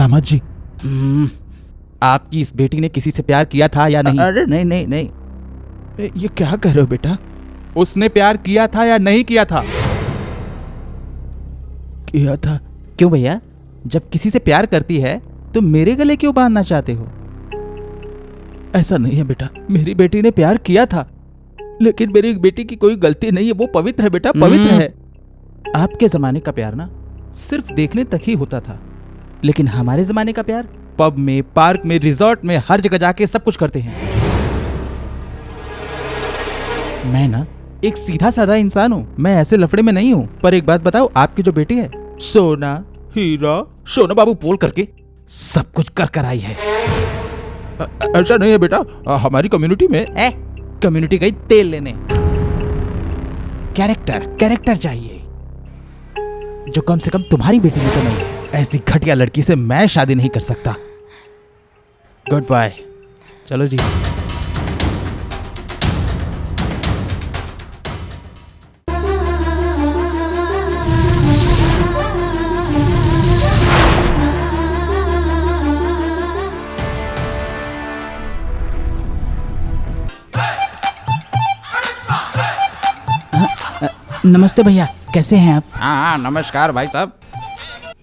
दामाद जी, आपकी इस बेटी ने किसी से प्यार किया था या नहीं? अरे नहीं नहीं नहीं, ये क्या कह रहे हो बेटा? उसने प्यार किया था या नहीं किया था? किया था। क्यों भैया, जब किसी से प्यार करती है तो मेरे गले क्यों बांधना चाहते हो? ऐसा नहीं है बेटा, मेरी बेटी ने प्यार किया था, लेकिन मेरी बेटी की कोई गलती नहीं है, वो पवित्र है बेटा, पवित्र है। आपके जमाने का प्यार ना सिर्फ देखने तक ही होता था, लेकिन हमारे जमाने का प्यार पब में, पार्क में, रिजॉर्ट में, हर जगह जाके सब कुछ करते हैं। मैं ना एक सीधा साधा इंसान हूँ, मैं ऐसे लफड़े में नहीं हूँ। पर एक बात बताओ, आपकी जो बेटी है सोना हीरा सोना बाबू बोल करके सब कुछ कर कर आई है। ऐसा नहीं है बेटा, हमारी कम्युनिटी में कम्युनिटी गई तेल लेने। कैरेक्टर चाहिए, जो कम से कम तुम्हारी बेटी में तो नहीं। ऐसी घटिया लड़की से मैं शादी नहीं कर सकता। Good bye. चलो जी। नमस्ते भैया, कैसे हैं आप? हाँ नमस्कार भाई साहब।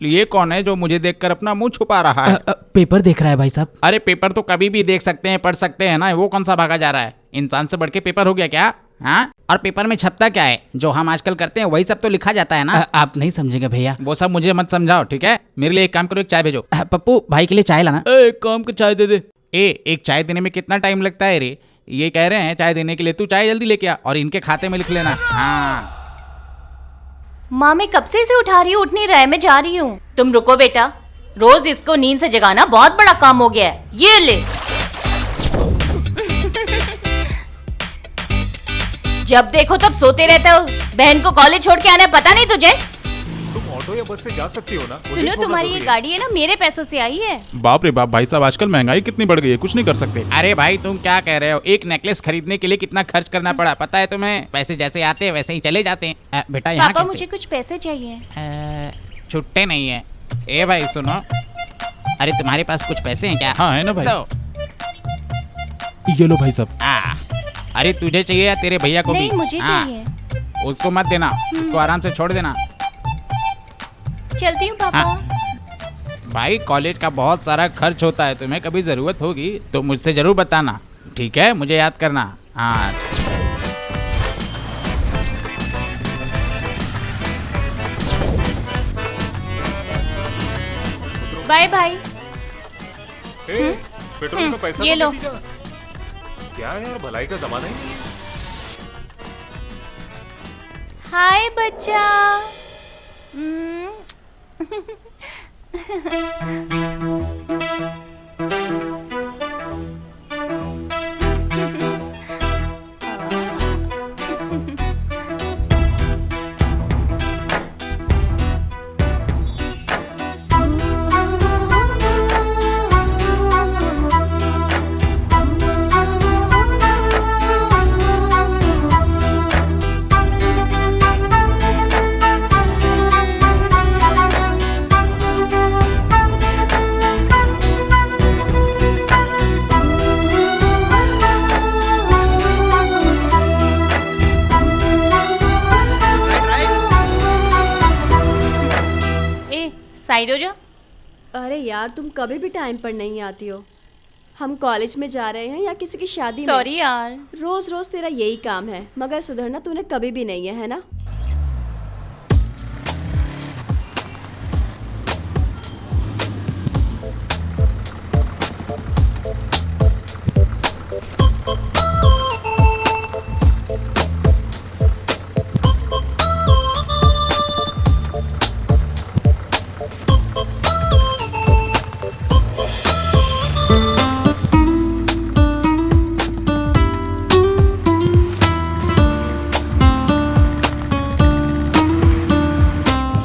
ये कौन है जो मुझे देखकर अपना मुंह छुपा रहा है? पेपर देख रहा है भाई साहब। अरे पेपर तो कभी भी देख सकते हैं, पढ़ सकते हैं ना, वो कौन सा भागा जा रहा है? इंसान से बढ़ के पेपर हो गया क्या? हाँ, और पेपर में छपता क्या है? जो हम आजकल करते हैं वही सब तो लिखा जाता है ना। आप नहीं समझेंगे भैया। वो सब मुझे मत समझाओ, ठीक है? मेरे लिए एक काम करो, एक चाय भेजो। पप्पू भाई के लिए चाय लाना। एक काम का चाय दे दे। एक चाय देने में कितना टाइम लगता है रे? ये कह रहे हैं चाय देने के लिए, तू चाय जल्दी लेके आ और इनके खाते में लिख लेना। हाँ माँ, मैं कब से इसे उठा रही हूँ, उठ नहीं रहा है, मैं जा रही हूँ। तुम रुको बेटा, रोज इसको नींद से जगाना बहुत बड़ा काम हो गया है। ये ले। जब देखो तब सोते रहते हो। बहन को कॉलेज छोड़ के आना है, पता नहीं तुझे? तुम ऑटो या बस से जा सकती हो ना। सुनो, तुम्हारी ये गाड़ी है ना, मेरे पैसों से आई है। बाप रे बाप भाई साहब, आजकल महंगाई कितनी बढ़ गई है, कुछ नहीं कर सकते। अरे भाई तुम क्या कह रहे हो? एक नेकलेस खरीदने के लिए कितना खर्च करना पड़ा पता है तुम्हें? पैसे जैसे आते हैं वैसे ही चले जाते हैं। बेटा यहाँ पापा, कैसे? मुझे कुछ पैसे चाहिए। छुट्टे नहीं है। ए भाई सुनो, अरे तुम्हारे पास कुछ पैसे हैं क्या? हाँ है ना भाई। तो ये लो भाई साहब। अरे तुझे चाहिए या तेरे भैया को भी? नहीं, मुझे चाहिए। उसको मत देना, उसको आराम से छोड़ देना। चलती हूँ पापा। भाई कॉलेज का बहुत सारा खर्च होता है, तुम्हें कभी जरूरत होगी तो मुझसे जरूर बताना, ठीक है? मुझे याद करना। हाँ बाय बाय। पेट्रोल का पैसा ये तो लो। दे दीजिए। क्या है यार, भलाई का जमाना है। हाय बच्चा। साइड हो जाओ। अरे यार, तुम कभी भी टाइम पर नहीं आती हो। हम कॉलेज में जा रहे हैं या किसी की शादी में। सॉरी यार। रोज रोज तेरा यही काम है, मगर सुधरना तूने कभी भी नहीं है ना?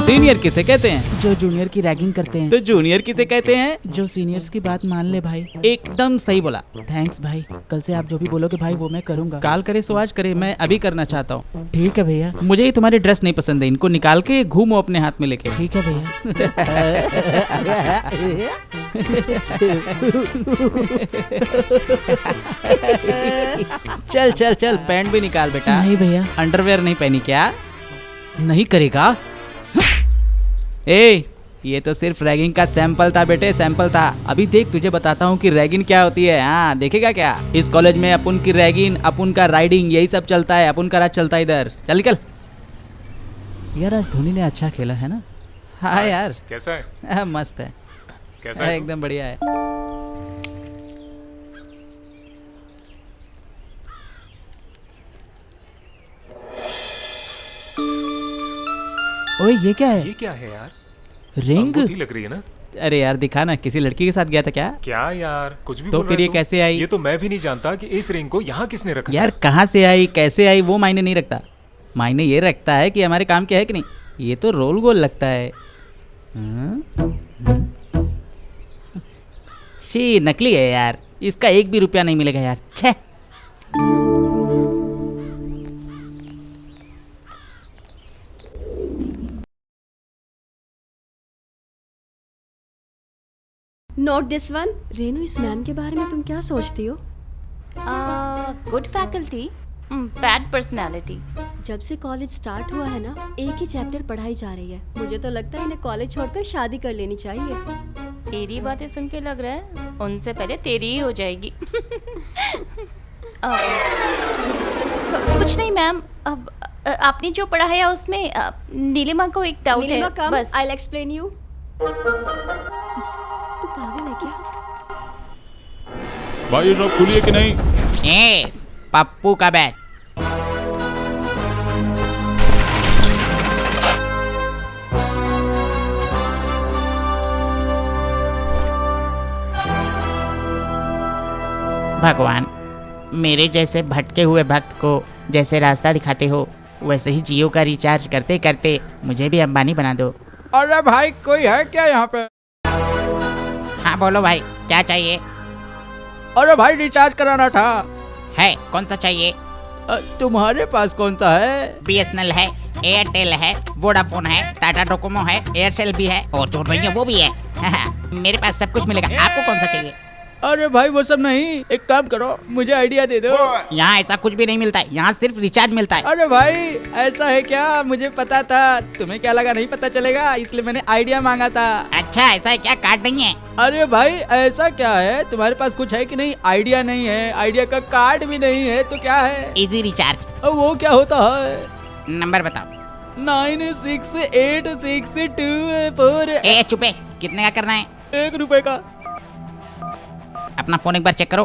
सीनियर किसे कहते हैं? जो जूनियर की रैगिंग करते हैं। तो जूनियर किसे कहते हैं? जो सीनियर्स की बात मान ले भाई। एकदम सही बोला। थैंक्स भाई, कल से आप जो भी बोलोगे भाई वो मैं करूंगा। काल करे सो आज करे, मैं अभी करना चाहता हूँ। ठीक है भैया। मुझे ये तुम्हारी ड्रेस नहीं पसंद है, इनको निकाल के घूमो अपने हाथ में लेके। ठीक है भैया। चल चल चल, पैंट भी निकाल बेटा। नहीं भैया। अंडरवेयर नहीं पहनी क्या? नहीं करेगा? ए, ये तो सिर्फ रैगिंग का सैंपल था बेटे, सैंपल था। अभी देख तुझे बताता हूँ कि रैगिंग क्या होती है। हाँ देखेगा क्या? इस कॉलेज में अपन की रैगिंग, अपन का राइडिंग, यही सब चलता है। अपन का राज चलता है इधर। चल निकल। यार आज धोनी ने अच्छा खेला है ना। हाँ यार, कैसा है? मस्त है। कैसा है? एकदम बढ़िया है। ओए ये क्या है? ये क्या है यार? रिंग? अंगूठी लग रही है ना? अरे यार दिखा ना, किसी लड़की के साथ गया था क्या? क्या यार, कुछ भी तो बोल फिर रहा है ये तू? कैसे आई? ये तो मैं भी नहीं जानता कि इस रिंग को यहाँ किसने रखा। यार कहाँ से आई, कैसे आई, वो मायने नहीं रखता। मायने ये रखता है कि हमारे काम क्या है कि नहीं। ये तो रोल गोल लगता है। शी, नकली है यार, इसका 1 भी रुपया नहीं मिलेगा यार। छे। Note this one. रेनू, इस मैम के बारे में तुम क्या सोचती हो? Good faculty, bad personality. जब से कॉलेज स्टार्ट हुआ है ना, एक ही चैप्टर पढ़ाई जा रही है। मुझे तो लगता है इन्हें कॉलेज छोड़कर शादी कर लेनी चाहिए। तेरी बातें सुन के लग रहा है उनसे पहले तेरी ही हो जाएगी। कुछ नहीं मैम, अब आपने जो पढ़ाया उसमें नीलिमा को एक डाउट नीलिमा है कम, बस। I will explain you. तू पागल है क्या? भाई ये शॉप खुली है कि नहीं? ए, पप्पू का बैग। भगवान, मेरे जैसे भटके हुए भक्त को जैसे रास्ता दिखाते हो, वैसे ही जियो का रिचार्ज करते करते मुझे भी अंबानी बना दो। अरे भाई कोई है क्या यहाँ पे? हाँ बोलो भाई, क्या चाहिए? अरे भाई रिचार्ज कराना था। है, कौन सा चाहिए? तुम्हारे पास कौन सा है? BSNL है, एयरटेल है, वोडाफोन है, टाटा डोकोमो है, एयरसेल भी है और जो नहीं है वो भी है। मेरे पास सब कुछ मिलेगा, आपको कौन सा चाहिए? अरे भाई वो सब नहीं, एक काम करो, मुझे आइडिया दे दो। यहाँ ऐसा कुछ भी नहीं मिलता है, यहाँ सिर्फ रिचार्ज मिलता है। अरे भाई ऐसा है क्या? मुझे पता था। तुम्हें क्या लगा नहीं पता चलेगा, इसलिए मैंने आइडिया मांगा था। अच्छा ऐसा है क्या? कार्ड नहीं है? अरे भाई ऐसा क्या है, तुम्हारे पास कुछ है कि नहीं? आइडिया नहीं है, आइडिया का कार्ड भी नहीं है, तो क्या है? Easy recharge. वो क्या होता है? नंबर बताओ। 968624। ए चुपे, कितने का करना है? 1 रुपए का। अपना फोन एक बार चेक करो।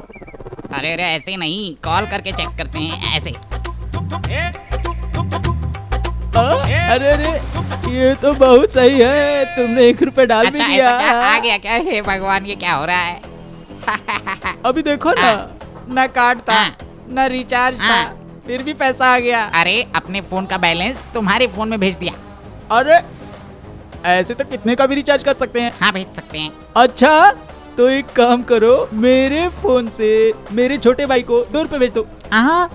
अरे अरे ऐसे नहीं, कॉल करके चेक करते हैं ऐसे। अरे अरे ये तो बहुत सही है, तुमने 1 रुपए डाल भी अच्छा दिया। ऐसा क्या आ गया क्या? हे भगवान, ये क्या हो रहा है? अभी देखो ना, ना कार्ड था हाँ। ना रिचार्ज था, हाँ। फिर भी पैसा आ गया। अरे अपने फोन का बैलेंस तुम्हारे फोन में भेज दिया। अरे ऐसे तो कितने का भी रिचार्ज कर सकते हैं। हाँ भेज सकते हैं। अच्छा तो एक काम करो, मेरे फोन से मेरे छोटे भाई को 2 रुपए भेज दो। हाँ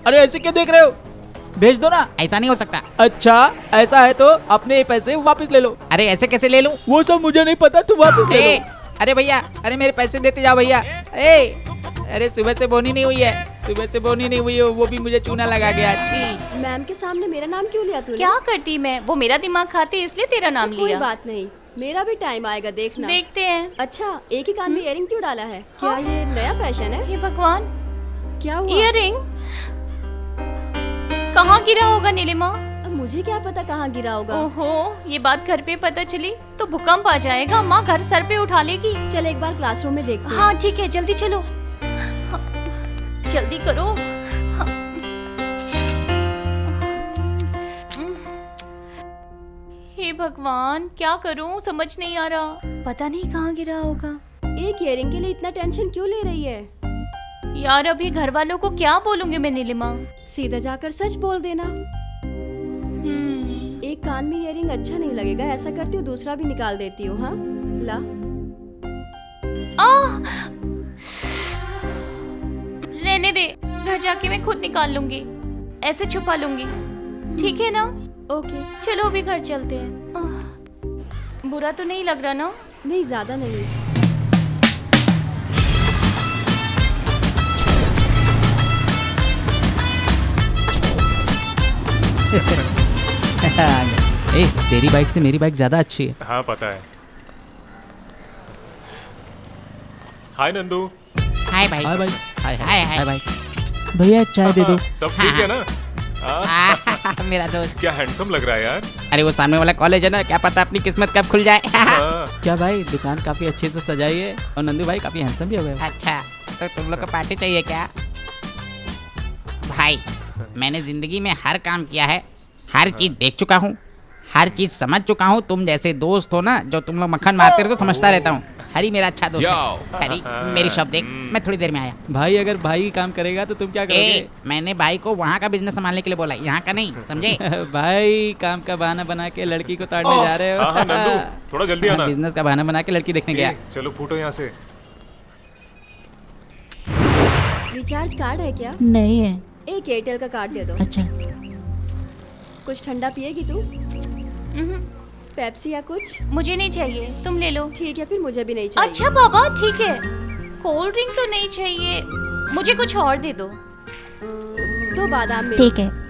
अरे ऐसे क्या देख रहे हो, भेज दो ना। ऐसा नहीं हो सकता। अच्छा ऐसा है तो अपने पैसे वापस ले लो। अरे ऐसे कैसे ले लूं? वो सब मुझे नहीं पता, तुम वापस ले ए, लो। अरे भैया, अरे मेरे पैसे देते जाओ भैया। ए, अरे सुबह से बोनी नहीं हुई है, सुबह से बोनी नहीं हुई है, वो भी मुझे चूना लगा गया। अच्छी मैम के सामने मेरा नाम क्यों लिया तूने? क्या करती मैं, वो मेरा दिमाग खाती इसलिए तेरा नाम अच्छा, कोई लिया। बात नहीं, मेरा भी टाइम आएगा, देखना। देखते हैं। अच्छा, एक ही कान में इयरिंग क्यों डाला है? क्या ये नया फैशन है? हे भगवान, क्या हुआ? इयरिंग कहाँ गिरा होगा नीलिमा? अब मुझे क्या पता कहाँ गिरा होगा। ओहो, ये बात घर पे पता चली तो भूकंप आ जाएगा। माँ घर सर पे उठा लेगी। चल एक बार क्लासरूम में देखते हैं। हाँ ठीक है, जल्दी चलो, हाँ, जल्दी करो। हाँ। हे भगवान, क्या करूं, समझ नहीं आ रहा। पता नहीं कहाँ गिरा होगा। एक इयरिंग के लिए इतना टेंशन क्यों ले रही है? यार अभी घर वालों को क्या बोलूंगी मैं नीलिमा? सीधा जाकर सच बोल देना। एक कान में इयरिंग अच्छा नहीं लगेगा, ऐसा करती हूँ दूसरा भी निकाल देती हूँ। हाँ ला। रहने दे, घर जाके मैं खुद निकाल लूंगी, ऐसे छुपा लूंगी, ठीक है ना? ओके। चलो अभी घर चलते हैं। बुरा तो नहीं लग रहा ना? नहीं, ज्यादा नहीं। ए, तेरी बाइक से मेरी बाइक ज्यादा अच्छी है। हाँ पता है। हाय नंदू। हाय भाई। हाय भाई। हाय हाय हाय। हाय भाई। भैया चाय दे दो। सब ठीक है ना? हाँ, मेरा दोस्त। क्या हैंडसम लग रहा है यार। अरे वो सामने वाला कॉलेज है ना, क्या पता अपनी किस्मत कब खुल जाए। हाँ, क्या भाई, दुकान काफी अच्छे से सजाई है और नंदू भाई काफी हैंडसम भी हो गए। अच्छा, तो तुम लोग को पार्टी चाहिए क्या? भाई, मैंने जिंदगी में हर काम किया है, हर चीज देख चुका हूँ, हर चीज समझ चुका हूँ। तुम जैसे दोस्त हो ना, जो तुम लोग मक्खन मारते रहो, तो समझता रहता हूँ। हरी मेरा अच्छा दोस्त है। हरी, मेरी शॉप देख, मैं थोड़ी देर में आया। भाई अगर भाई काम करेगा तो तुम क्या करोगे? मैंने भाई को वहाँ का बिजनेस संभालने के लिए बोला, यहाँ का नहीं, समझे? भाई काम का बहाना बना के लड़की को ताड़ने जा रहे हाँ, हाँ, हो। नंदू थोड़ा जल्दी आना। बिजनेस का बहाना बना के लड़की देखने गया। चलो फूटो यहाँ से। रिचार्ज कार्ड है क्या? नहीं है। एक एयरटेल का कार्ड दे दो। अच्छा। कुछ ठंडा पिएगी तू? पेप्सी या कुछ? मुझे नहीं चाहिए, तुम ले लो। ठीक है, फिर मुझे भी नहीं चाहिए। अच्छा बाबा ठीक है, कोल्ड ड्रिंक तो नहीं चाहिए, मुझे कुछ और दे दो। 2 बादाम मिल्क। ठीक है।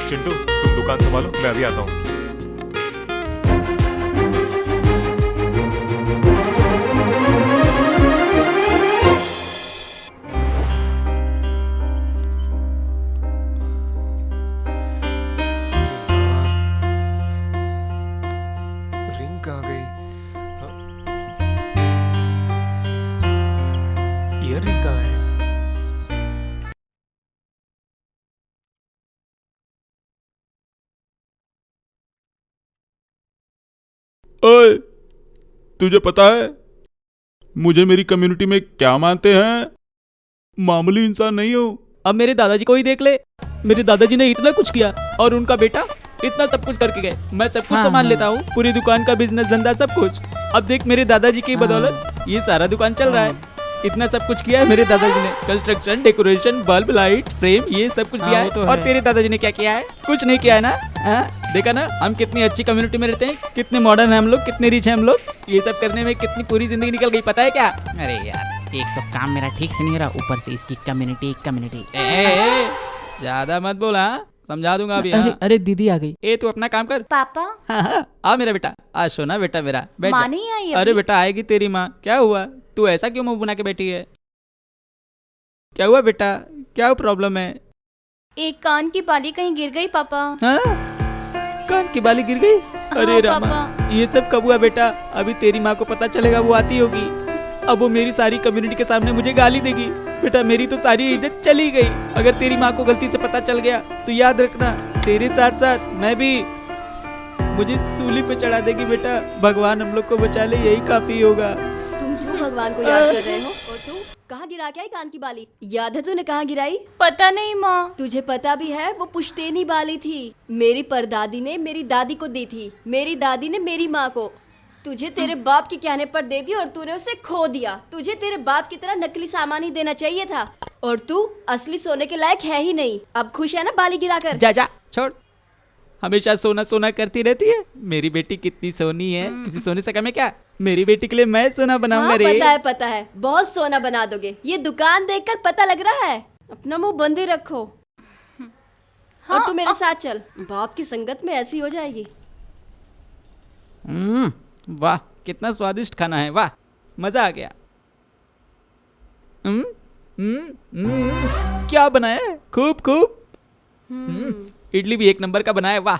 चिंटू तुम दुकान संभालो, मैं अभी आता हूँ। रिंग कहाँ गई? ईयररिंग कहाँ है? ओए, तुझे पता है मुझे मेरी कम्युनिटी में क्या मानते हैं? मामूली इंसान नहीं हो। अब मेरे दादाजी को ही देख ले, मेरे दादाजी ने इतना कुछ किया और उनका बेटा इतना सब कुछ करके गए। मैं सब कुछ संभाल लेता हूँ, पूरी दुकान का बिजनेस धंधा सब कुछ। अब देख मेरे दादाजी की बदौलत ये सारा दुकान चल रहा है। इतना सब कुछ किया है मेरे दादाजी ने, construction, decoration, bulb, light, frame, ये सब कुछ दिया है। और तेरे दादाजी ने क्या किया है? कुछ नहीं किया है ना? देखा ना हम कितनी अच्छी कम्युनिटी में रहते हैं, कितने मॉडर्न है हम लोग, कितने रिच हैं हम लोग। ये सब करने में कितनी पूरी जिंदगी निकल गई, पता है क्या? अरे यार, एक तो काम मेरा ठीक से नहीं हो रहा, ऊपर से इसकी कम्युनिटी। ज्यादा मत बोला, समझा दूंगा अभी। अरे अरे दीदी आ गई। ए तू अपना काम कर। पापा हाँ, आ मेरा बेटा, आ सोना बेटा मेरा, बैठ माँ जा। नहीं आई अरे अभी? बेटा आएगी तेरी माँ। क्या हुआ, तू ऐसा क्यों मुंह बना के बैठी है? क्या हुआ बेटा, क्या प्रॉब्लम है? एक कान की बाली कहीं गिर गई पापा। हाँ? कान की बाली गिर गई? अरे हाँ, रामा, पापा। ये सब कब हुआ बेटा? अभी तेरी माँ को पता चलेगा, वो आती होगी, अब वो मेरी सारी कम्युनिटी के सामने मुझे गाली देगी। बेटा मेरी तो सारी इज्जत चली गई। अगर तेरी माँ को गलती से पता चल गया तो याद रखना, तेरे साथ साथ मैं भी, मुझे सूली पे चढ़ा देगी बेटा। भगवान हम लोग को बचा ले, यही काफी होगा। तुम क्यों भगवान को याद कर रहे हो? और तू कहाँ गिरा क्या है कान की बाली? याद है तूने कहाँ गिराई? पता नहीं माँ। तुझे पता भी है, वो पुश्तैनी बाली थी। मेरी परदादी ने मेरी दादी को दी थी, मेरी दादी ने मेरी माँ को। तुझे तेरे बाप के कहने पर दे दी और तूने उसे खो दिया। तुझे तेरे बाप की तरह नकली सामान ही देना चाहिए था, और तू असली सोने के लायक है ही नहीं। अब खुश है ना बाली गिराकर? जा जा छोड़, हमेशा सोना सोना करती रहती है। मेरी बेटी कितनी सोनी है, किसी सोने से कम है क्या? मेरी बेटी के लिए मैं सोना बनाऊंगा हाँ, रे। पता है, बहुत सोना बना दोगे। ये दुकान देखकर पता लग रहा है। अपना मुंह बंद ही रखो। और तू मेरे साथ चल, बाप की संगत में ऐसी हो जाएगी। वाह कितना स्वादिष्ट खाना है, वाह मजा आ गया। क्या बनाया है? खूब खूब। इडली भी एक नंबर का बनाया, वाह।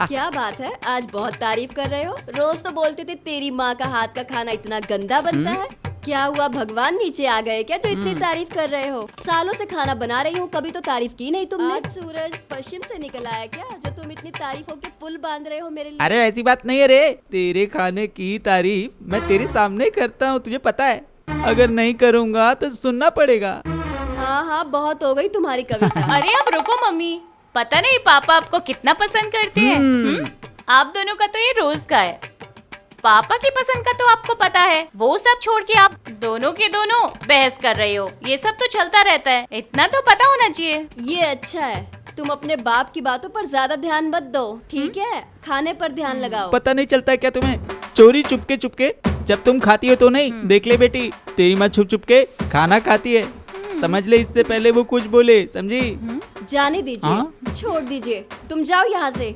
क्या बात है, आज बहुत तारीफ कर रहे हो। रोज तो बोलते थे तेरी माँ का हाथ का खाना इतना गंदा बनता है। क्या हुआ, भगवान नीचे आ गए क्या जो इतनी तारीफ कर रहे हो? सालों से खाना बना रही हूँ, कभी तो तारीफ की नहीं तुमने। आज सूरज पश्चिम से निकल आया क्या जो तुम इतनी तारीफों के पुल बांध रहे हो मेरे लिए? अरे ऐसी बात नहीं है रे, तेरे खाने की तारीफ मैं तेरे सामने करता हूँ, तुझे पता है। अगर नहीं करूँगा तो सुनना पड़ेगा। हाँ हाँ, बहुत हो गई तुम्हारी कविता। अरे अब रुको मम्मी, पता नहीं पापा आपको कितना पसंद करते हैं। आप दोनों का तो ये रोज का है, पापा की पसंद का तो आपको पता है। वो सब छोड़ के आप दोनों के दोनों बहस कर रहे हो, ये सब तो चलता रहता है, इतना तो पता होना चाहिए। ये अच्छा है, तुम अपने बाप की बातों पर ज्यादा ध्यान मत दो, ठीक है? खाने पर ध्यान लगाओ। पता नहीं चलता क्या तुम्हें? चोरी चुपके चुपके, जब तुम खाती हो तो नहीं। देख ले बेटी, तेरी माँ छुप छुप के खाना खाती है, समझ ले, इससे पहले वो कुछ बोले, समझी? जाने दीजिए, छोड़ दीजिए, तुम जाओ यहाँ से।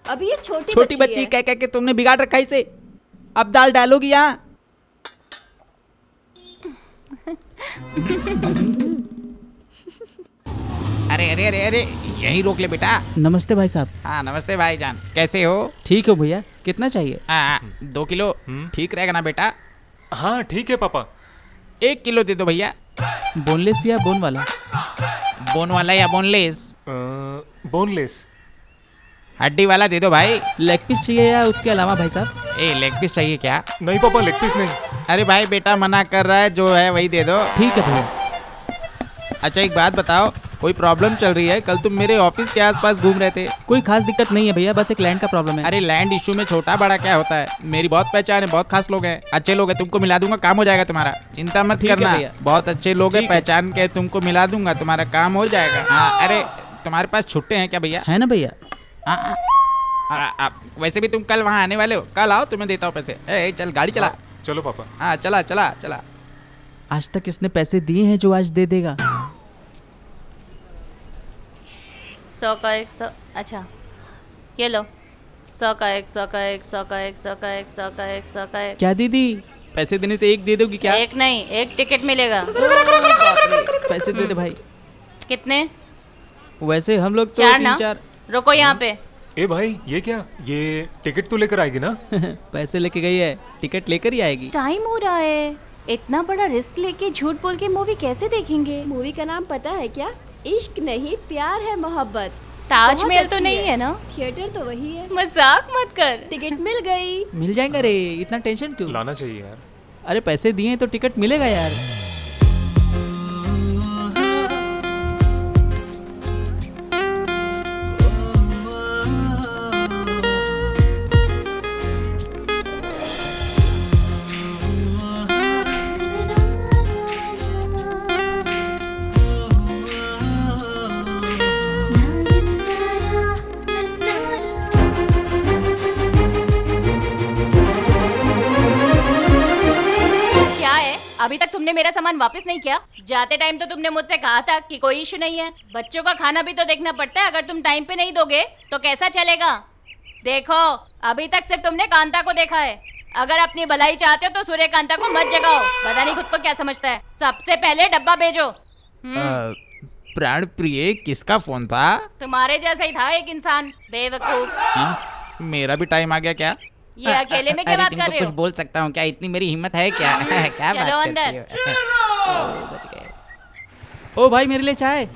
अभी ये छोटी बच्ची है। कह कह के तुमने बिगाड़ रखा है इसे। अब दाल डालोगी यहाँ? अरे अरे अरे अरे, यहीं रोक ले बेटा। नमस्ते भाई साहब। हाँ नमस्ते भाईजान, कैसे हो? ठीक हो भैया, कितना चाहिए? 2 किलो ठीक रहेगा ना बेटा? हाँ ठीक है पापा। 1 किलो दे दो भैया। बोनलेस या बोन वाला? बोन वाला या बोनलेस? बोनलेस। हड्डी वाला दे दो भाई। लेग पीस चाहिए या उसके अलावा भाई साहब? ए लेग पीस चाहिए क्या? नहीं पापा, लेग पीस नहीं। अरे भाई बेटा मना कर रहा है, जो है वही दे दो। ठीक है भैया। अच्छा एक बात बताओ, कोई प्रॉब्लम चल रही है? कल तुम मेरे ऑफिस के आसपास घूम रहे थे। कोई खास दिक्कत नहीं है भैया, बस एक लैंड का प्रॉब्लम है। अरे लैंड इशू में छोटा बड़ा क्या होता है? मेरी बहुत पहचान है, बहुत खास लोग हैं, अच्छे लोग हैं, तुमको मिला दूंगा, काम हो जाएगा तुम्हारा, चिंता मत ठीक है करना। भैया। बहुत अच्छे लोग हैं, ठीक है। पहचान के तुमको मिला दूंगा, तुम्हारा काम हो जाएगा। हाँ अरे तुम्हारे पास छुट्टे हैं क्या भैया? है ना भैया? वैसे भी तुम कल वहाँ आने वाले हो, कल आओ, तुम्हें देता हूँ पैसे। ए चल गाड़ी चला। चलो पापा। हाँ चला चला चला। आज तक इसने पैसे दिए हैं जो आज दे देगा। 100 का 100, अच्छा ये लो। 100 का 1, 100 का 1, 100 का 1, 100 का 1, 100 का 1, 100 का 1। क्या दीदी, पैसे देने से एक दे दोगी क्या? एक नहीं, एक टिकट मिलेगा। पैसे दे दे भाई। कितने? वैसे हम लोग तो 4 ना? 3-4 रुको यहाँ पे। ए भाई, ये क्या? ये टिकट तो लेकर आएगी ना? पैसे लेके गई है, टिकट लेकर ही आएगी। टाइम हो रहा है, इतना बड़ा रिस्क लेके झूठ बोल के मूवी कैसे देखेंगे? मूवी का नाम पता है क्या? इश्क नहीं, प्यार है, मोहब्बत। ताजमहल तो अच्छी नहीं है ना? थिएटर तो वही है। मजाक मत कर। टिकट मिल गई। मिल जाएगा रे, इतना टेंशन क्यों? लाना चाहिए यार। अरे पैसे दिए हैं तो टिकट मिलेगा यार। क्या है, अभी तक तुमने मेरा सामान वापस नहीं किया? जाते टाइम तो तुमने मुझसे कहा था कि कोई इशू नहीं है। बच्चों का खाना भी तो देखना पड़ता है, अगर तुम टाइम पे नहीं दोगे तो कैसा चलेगा? देखो, अभी तक सिर्फ तुमने कांता को देखा है, अगर अपनी भलाई चाहते हो तो सूर्यकांता को मत जगाओ। पता नहीं खुद को क्या समझता है। सबसे पहले डब्बा भेजो। प्राण प्रिय, किसका फोन था? तुम्हारे जैसा ही था एक इंसान, बेवकूफ। मेरा भी टाइम आ गया क्या? ये अकेले में क्या अरे, बात तुमको कर रहे कुछ हो? बोल सकता हूँ क्या? इतनी मेरी हिम्मत है क्या? क्या बात चलो करती अंदर। हो? बच गए। ओ भाई मेरे लिए चाय।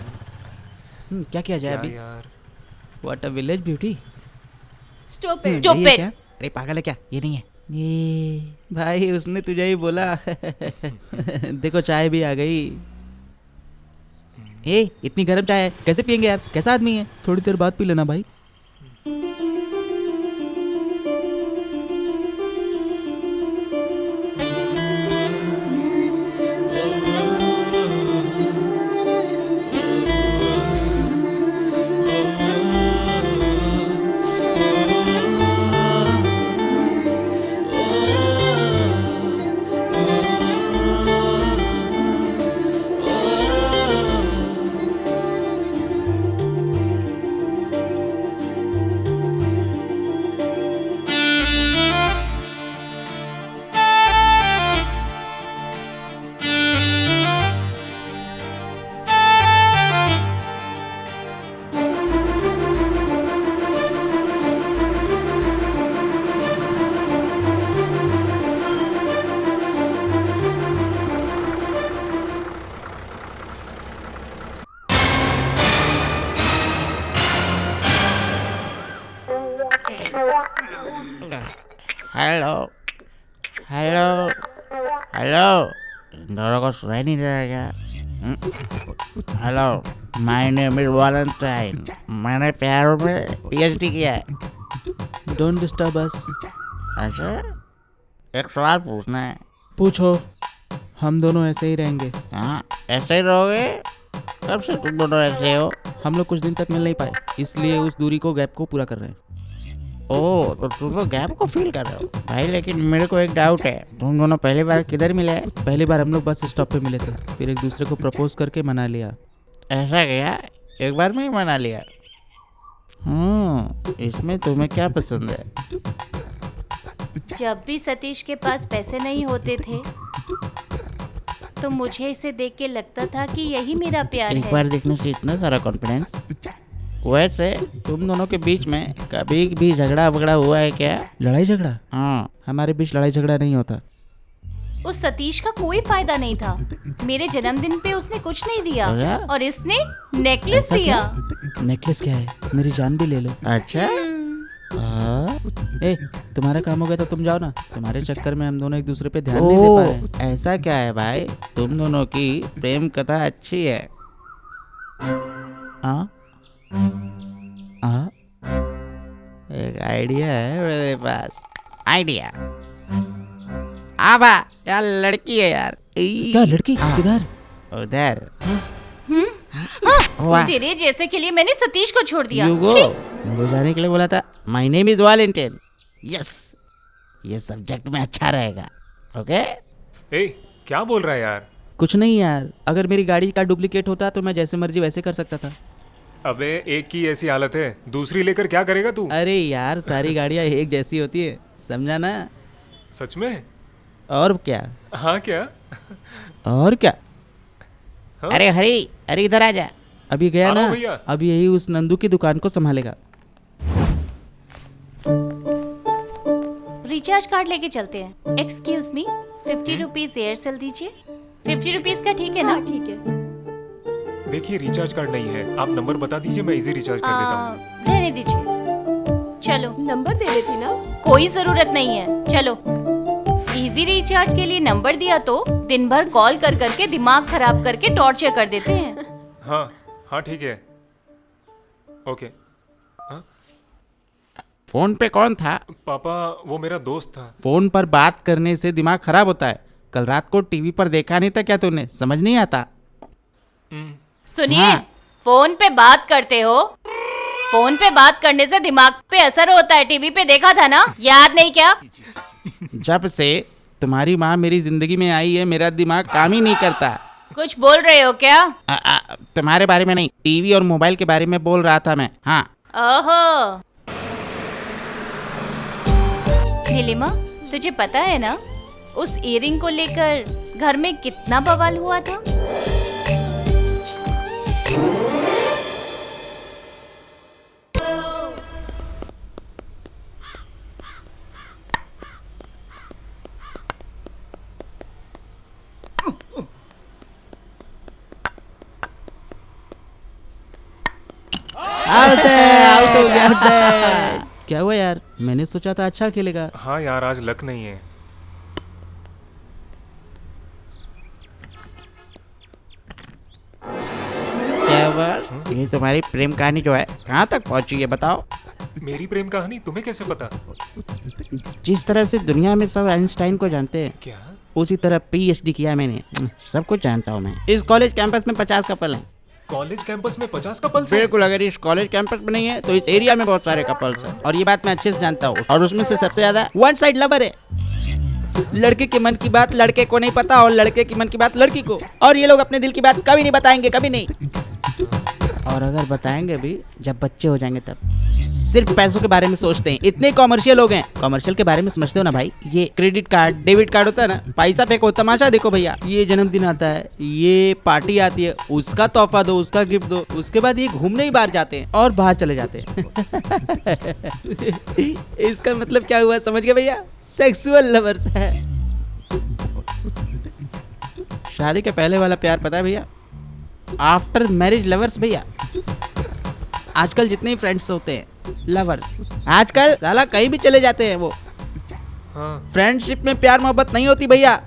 क्या किया जाए क्या अभी? यार? What a village beauty. Stop it. Stop it। अरे पागल है क्या? ये नहीं है। ये भाई उसने तुझे ही बोला। देखो चाय भी आ गई। ए इतनी गर्म चाय है, कैसे पियेंगे यार? कैसा आदमी है? थोड़ी देर बाद पी लेना भाई। हेलो हेलो, इन दोनों को सुनाई नहीं दे रहा क्या? Hello, my name is Valentine, मैंने प्यार में पीएचडी किया है। Don't disturb us. अच्छा, एक सवाल पूछना है। पूछो। हम दोनों ऐसे ही रहेंगे। हाँ, ऐसे ही रहोगे? कब से तुम दोनों ऐसे हो? हम लोग कुछ दिन तक मिल नहीं पाए, इसलिए उस दूरी को, गैप को पूरा कर रहे हैं। ओह, तो तुम लोग गैप को फील कर रहे हो भाई। लेकिन मेरे को एक डाउट है, तुम दोनों पहली बार किधर मिले? पहली बार हम लोग बस स्टॉप पे मिले थे, फिर एक दूसरे को प्रपोज करके मना लिया। ऐसा क्या? एक बार में ही मना लिया? इसमें तुम्हें क्या पसंद है? जब भी सतीश के पास पैसे नहीं होते थे तो मुझे इसे देख के लगता था कि यही मेरा प्यार एक है। बार देखने से इतना सारा कॉन्फिडेंस? वैसे तुम दोनों के बीच में कभी भी झगड़ा वगड़ा हुआ है क्या? लड़ाई झगड़ा? हाँ। हमारे बीच लड़ाई झगड़ा नहीं होता। उस सतीश का कोई फायदा नहीं था। मेरे जन्मदिन पे उसने कुछ नहीं दिया अरे? और इसने नेकलेस ऐसा दिया। नेकलेस क्या है? मेरी जान भी ले लो। अच्छा। हाँ? ए, तुम्हारा काम हो गया तो तुम जाओ ना। तुम्हारे चक्कर में हम दोनों एक दूसरे पे ध्यान नहीं दे पा रहे हैं। ऐसा क्या है भाई, तुम दोनों की प्रेम कथा अच्छी है। हाँ हाँ, एक आइडिया है मेरे पास। आइडिया? आबा यार, लड़की है यार। क्या लड़की? किधर? उधर। तेरे जैसे के लिए मैंने सतीश को छोड़ दिया। युगो, छी! मुझे जाने के लिए बोला था। My name is Valentine. Yes, ये सब्जेक्ट में अच्छा रहेगा। ओके। ए, क्या बोल रहा है यार? कुछ नहीं यार, अगर मेरी गाड़ी का डुप्लीकेट होता तो मैं जैसे मर्जी वैसे कर सकता था। अबे, एक की ऐसी हालत है, दूसरी लेकर क्या करेगा तू? अरे यार, सारी गाड़ियाँ एक जैसी होती है, समझा ना? सच में? और क्या? हाँ, क्या? और क्या? हाँ? अरे हरी, अरे इधर आ जा। अभी गया आ रहा ना, हूँ भैया। अभी यही उस नंदू की दुकान को संभालेगा। रिचार्ज कार्ड लेके चलते हैं। एक्सक्यूज मी, 50 रुपीज एयरसेल दीजिए। 50 रुपीज का ठीक है ना? हाँ ठीक है। देखिए, रिचार्ज कार्ड नहीं है, आप नंबर बता दीजिए, मैं इजी रिचार्ज कर देता हूँ। रहने दीजिए। चलो, नंबर दे देती ना। कोई जरूरत नहीं है, चलो। इजी रिचार्ज के लिए नंबर दिया तो दिन भर कॉल कर करके दिमाग खराब करके टॉर्चर कर देते हैं। हाँ हाँ, ठीक है। ओके। हाँ? फोन पे कौन था? पापा, वो मेरा दोस्त था। फोन पर बात करने से दिमाग खराब होता है। कल रात को टीवी पर देखा नहीं था क्या तूने? समझ नहीं आता? सुनिए, हाँ। फोन पे बात करते हो? फोन पे बात करने से दिमाग पे असर होता है। टीवी पे देखा था ना, याद नहीं क्या? जब से तुम्हारी माँ मेरी जिंदगी में आई है, मेरा दिमाग काम ही नहीं करता। कुछ बोल रहे हो क्या? तुम्हारे बारे में नहीं, टीवी और मोबाइल के बारे में बोल रहा था मैं। हाँ। ओहो, नीलिमा, तुझे पता है ना उस इयरिंग को लेकर घर में कितना बवाल हुआ था? आउट हो गया। क्या हुआ यार? मैंने सोचा था अच्छा खेलेगा। हाँ यार, आज लक नहीं है। क्या हुआ? ये तुम्हारी प्रेम कहानी जो है कहाँ तक पहुँची है बताओ। मेरी प्रेम कहानी तुम्हें कैसे पता? जिस तरह से दुनिया में सब आइंस्टाइन को जानते हैं, क्या? उसी तरह पीएचडी किया मैंने। सब कुछ जानता हूँ मैं। इस कॉलेज कैंपस में 50 कपल हैं। कॉलेज कैंपस में 50 कपल्स हैं? बिल्कुल, अगर इस कॉलेज कैंपस में नहीं है तो इस एरिया में बहुत सारे कपल्स हैं, और ये बात मैं अच्छे से जानता हूँ। और उसमें से सबसे ज्यादा वन साइड लवर है। लड़के के मन की बात लड़के को नहीं पता, और लड़के की मन की बात लड़की को। और ये लोग अपने दिल की बात कभी नहीं बताएंगे, कभी नहीं। और अगर बताएंगे भी, जब बच्चे हो जाएंगे तब। सिर्फ पैसों के बारे में सोचते हैं। इतने कॉमर्शियल हो गए। कॉमर्शियल के बारे में समझते हो ना भाई? ये क्रेडिट कार्ड, डेबिट कार्ड होता है ना, पैसा फेंको, तमाशा देखो भैया। ये जन्मदिन आता है, ये पार्टी आती है, उसका तोहफा दो, उसका गिफ्ट दो, उसके बाद ये घूमने ही बाहर जाते हैं और बाहर चले जाते हैं। इसका मतलब क्या हुआ, समझ गए भैया? सेक्सुअल लवर्स है। शादी के पहले वाला प्यार पता है भैया? आफ्टर मैरिज लवर्स भैया। आजकल जितने फ्रेंड्स होते हैं लवर्स, आजकल साला कहीं भी चले जाते हैं वो। हाँ फ्रेंडशिप में प्यार मोहब्बत नहीं होती भैया।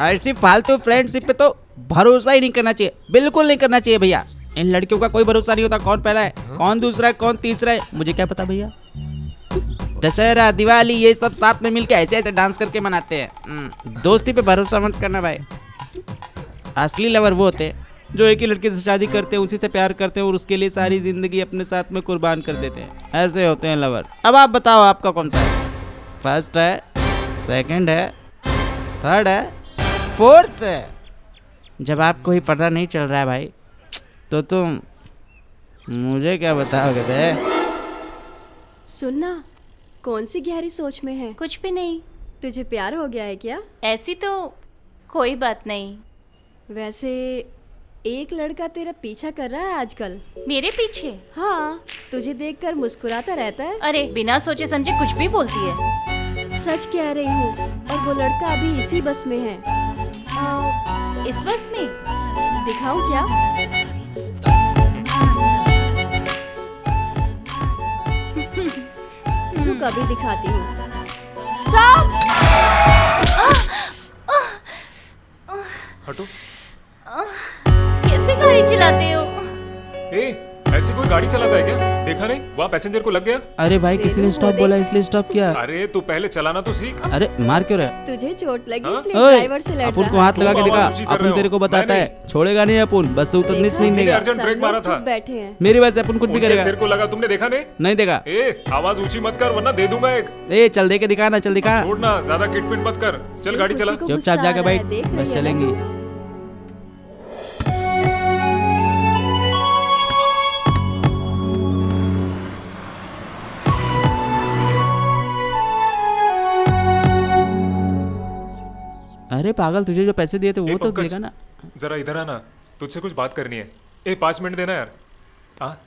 ऐसी फालतू फ्रेंडशिप पे तो भरोसा ही नहीं करना चाहिए, बिल्कुल नहीं करना चाहिए भैया। इन लड़कियों का कोई भरोसा नहीं होता, कौन पहला है कौन दूसरा है कौन तीसरा है, मुझे क्या पता भैया। दशहरा दिवाली ये सब साथ में मिलके ऐसे ऐसे डांस करके मनाते हैं। दोस्ती पे भरोसा मत करना भाई। असली लवर वो होते हैं जो एक ही लड़के से शादी करते हैं, उसी से प्यार करते हैं और उसके लिए सारी जिंदगी अपने साथ में कुर्बान कर देते हैं। ऐसे होते हैं लवर। अब आप बताओ आपका कौन सा है? फर्स्ट है, सेकंड है, थर्ड है, फोर्थ है? जब आपको ही पता नहीं चल रहा है भाई तो तुम मुझे क्या बताओगे बे? सुनना, कौन सी गहरी सोच में है? कुछ भी नहीं। तुझे प्यार हो गया है क्या? ऐसी तो कोई बात नहीं। वैसे एक लड़का तेरा पीछा कर रहा है आजकल। मेरे पीछे? हाँ, तुझे देखकर मुस्कुराता रहता है। अरे बिना सोचे समझे कुछ भी बोलती है। सच कह रही हूँ। और वो लड़का अभी इसी बस में है। इस बस में? दिखाऊं क्या? रुक, अभी दिखाती हूँ। स्टॉप! हटो। कैसे गाड़ी चलाते हो? ए ऐसी कोई गाड़ी चलाता है क्या? देखा नहीं वहाँ पैसेंजर को लग गया। अरे भाई किसी ने स्टॉप बोला इसलिए स्टॉप किया। अरे तू पहले चलाना तो सीख। अरे मार क्यों रहा? तुझे चोट लगी हाँ? इसलिए ओए, ड्राइवर से लड़ अपन रहा को है। हाथ लगा के तुम दिखा, आवाज ऊंची कर रहे अपन हो। तेरे को बताता मैं है छोड़ेगा नहीं अपन, बस से उतरने नहीं देखा? देगा। अर्जेंट ब्रेक सब मारा लोग था। चुप बैठे हैं। मेरी वजह से अपन कुछ भी उनके करेगा। सिर को लगा, तुमने देखा नहीं? नहीं देखा। ए आवाज ऊंची मत कर वरना दे दूंगा एक। ए चल दे के दिखा ना, चल दिखा। छोड़ना, ज्यादा किटपिट मत कर। चल सिर्फ गाड़ी चला। उसी को चुपचाप गुस्सा जाके आ रहा है, बैठ, देख रही बस है ना चलेंगी। तू? अरे पागल, तुझे जो पैसे दिए थे वो ए, तो पंकज, देगा ना। जरा इधर आना, तुझसे कुछ बात करनी है। ए 5 मिनट देना यार। हाँ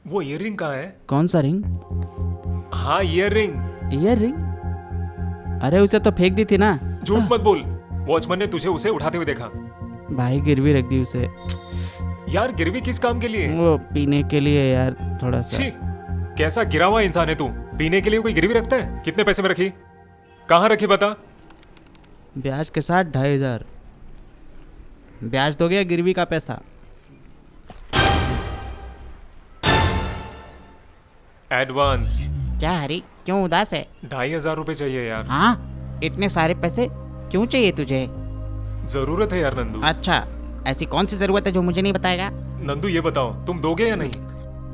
वो ईयररिंग कहाँ है? कौन सा रिंग? हाँ ईयररिंग। Ear ring? अरे उसे तो फेंक दी थी ना। झूठ मत बोल, वॉचमैन ने तुझे उसे उठाते हुए देखा। भाई गिरवी रख दी उसे। यार गिरवी किस काम के लिए? वो पीने के लिए यार, थोड़ा सा। छी, कैसा गिरा हुआ इंसान है तू। पीने के लिए कोई गिरवी रखता है? कितने पैसे में रखी? कहाँ रखी बता? ब्याज के साथ 2500। ब्याज तो गया गिरवी का पैसा। एडवांस। क्या हरी, क्यों उदास है? 2500 रुपए चाहिए यार। हाँ, इतने सारे पैसे क्यों चाहिए तुझे? जरूरत है यार नंदू। अच्छा, ऐसी कौन सी जरूरत है जो मुझे नहीं बताएगा? नंदू ये बताओ, तुम दोगे या नहीं?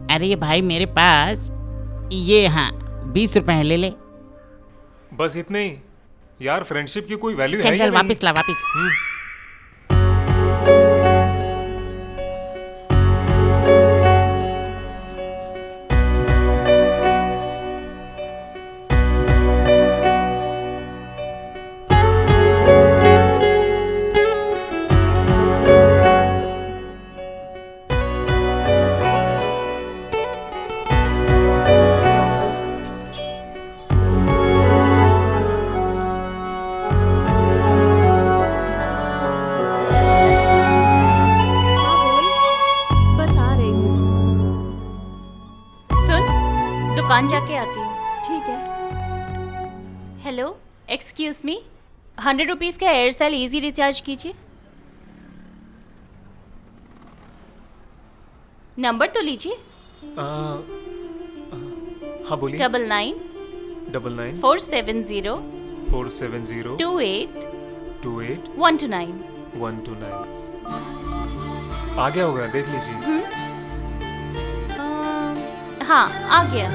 अरे भाई मेरे पास ये, हाँ 20 रुपए हैं, ले ले। बस इतने ही? यार फ्रेंडशिप की कोई वैल्यू है चल या चल नहीं? वापिस ला वापिस। हाँ बोल, बस आ रही हूँ। सुन, दुकान जाके आती हूँ। ठीक है। हेलो, एक्सक्यूज मी, 100 रुपीज़ का एयरसेल इजी रिचार्ज कीजिए। नंबर तो लीजिए। हाँ बोलिए। 99 99 470 470 28 28 129। 129। आ गया होगा, देख लीजिए। हाँ आ गया।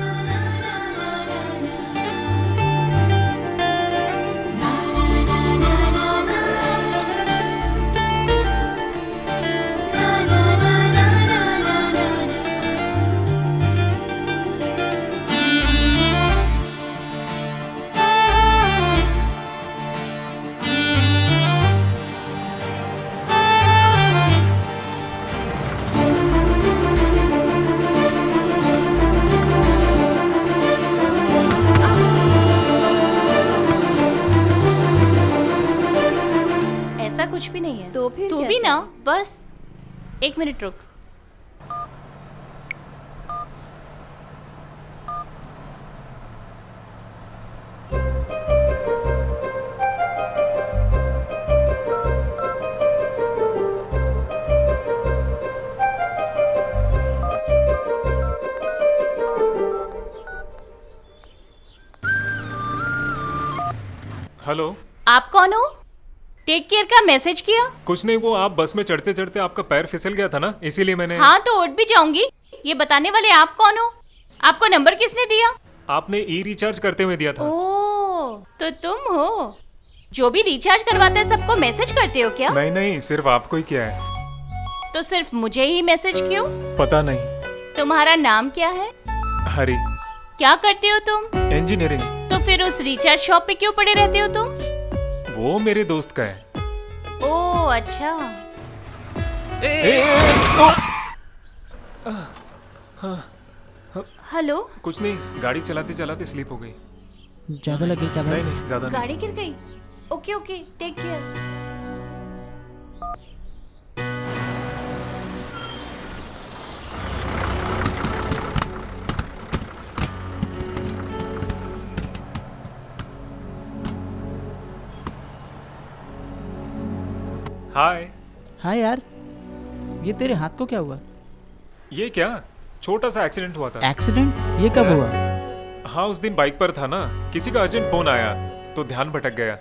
ऐसा कुछ भी नहीं है। तो फिर तू भी कैसा? ना, बस 1 मिनट रुक। हेलो। आप कौन हो? टेक केयर का मैसेज किया? कुछ नहीं, वो आप बस में चढ़ते चढ़ते आपका पैर फिसल गया था ना, इसीलिए मैंने। हाँ तो उठ भी जाऊंगी। ये बताने वाले आप कौन हो? आपको नंबर किसने दिया? आपने ई रिचार्ज करते हुए दिया था। ओह, तो तुम हो जो भी रिचार्ज करवाते हैं सबको मैसेज करते हो क्या? नहीं नहीं, सिर्फ आपको ही किया है। तो सिर्फ मुझे ही मैसेज क्यों? पता नहीं। तुम्हारा नाम क्या है? हरी। क्या करते हो तुम? इंजीनियरिंग। तो फिर उस रिचार्ज शॉप पे क्यों पड़े रहते हो तुम? वो मेरे दोस्त का है। ओह अच्छा। हेलो, कुछ नहीं, गाड़ी चलाते चलाते स्लिप हो गई। ज्यादा लगे क्या भाई? नहीं नहीं, ज्यादा नहीं। गाड़ी गिर गई। Okay okay, take care. Hi. हाँ यार, ये तेरे हाथ को क्या हुआ? ये क्या, छोटा सा एक्सीडेंट हुआ था। एक्सीडेंट? ये कब हुआ? हाँ, उस दिन बाइक पर था ना, किसी का अर्जेंट फोन आया तो ध्यान भटक गया।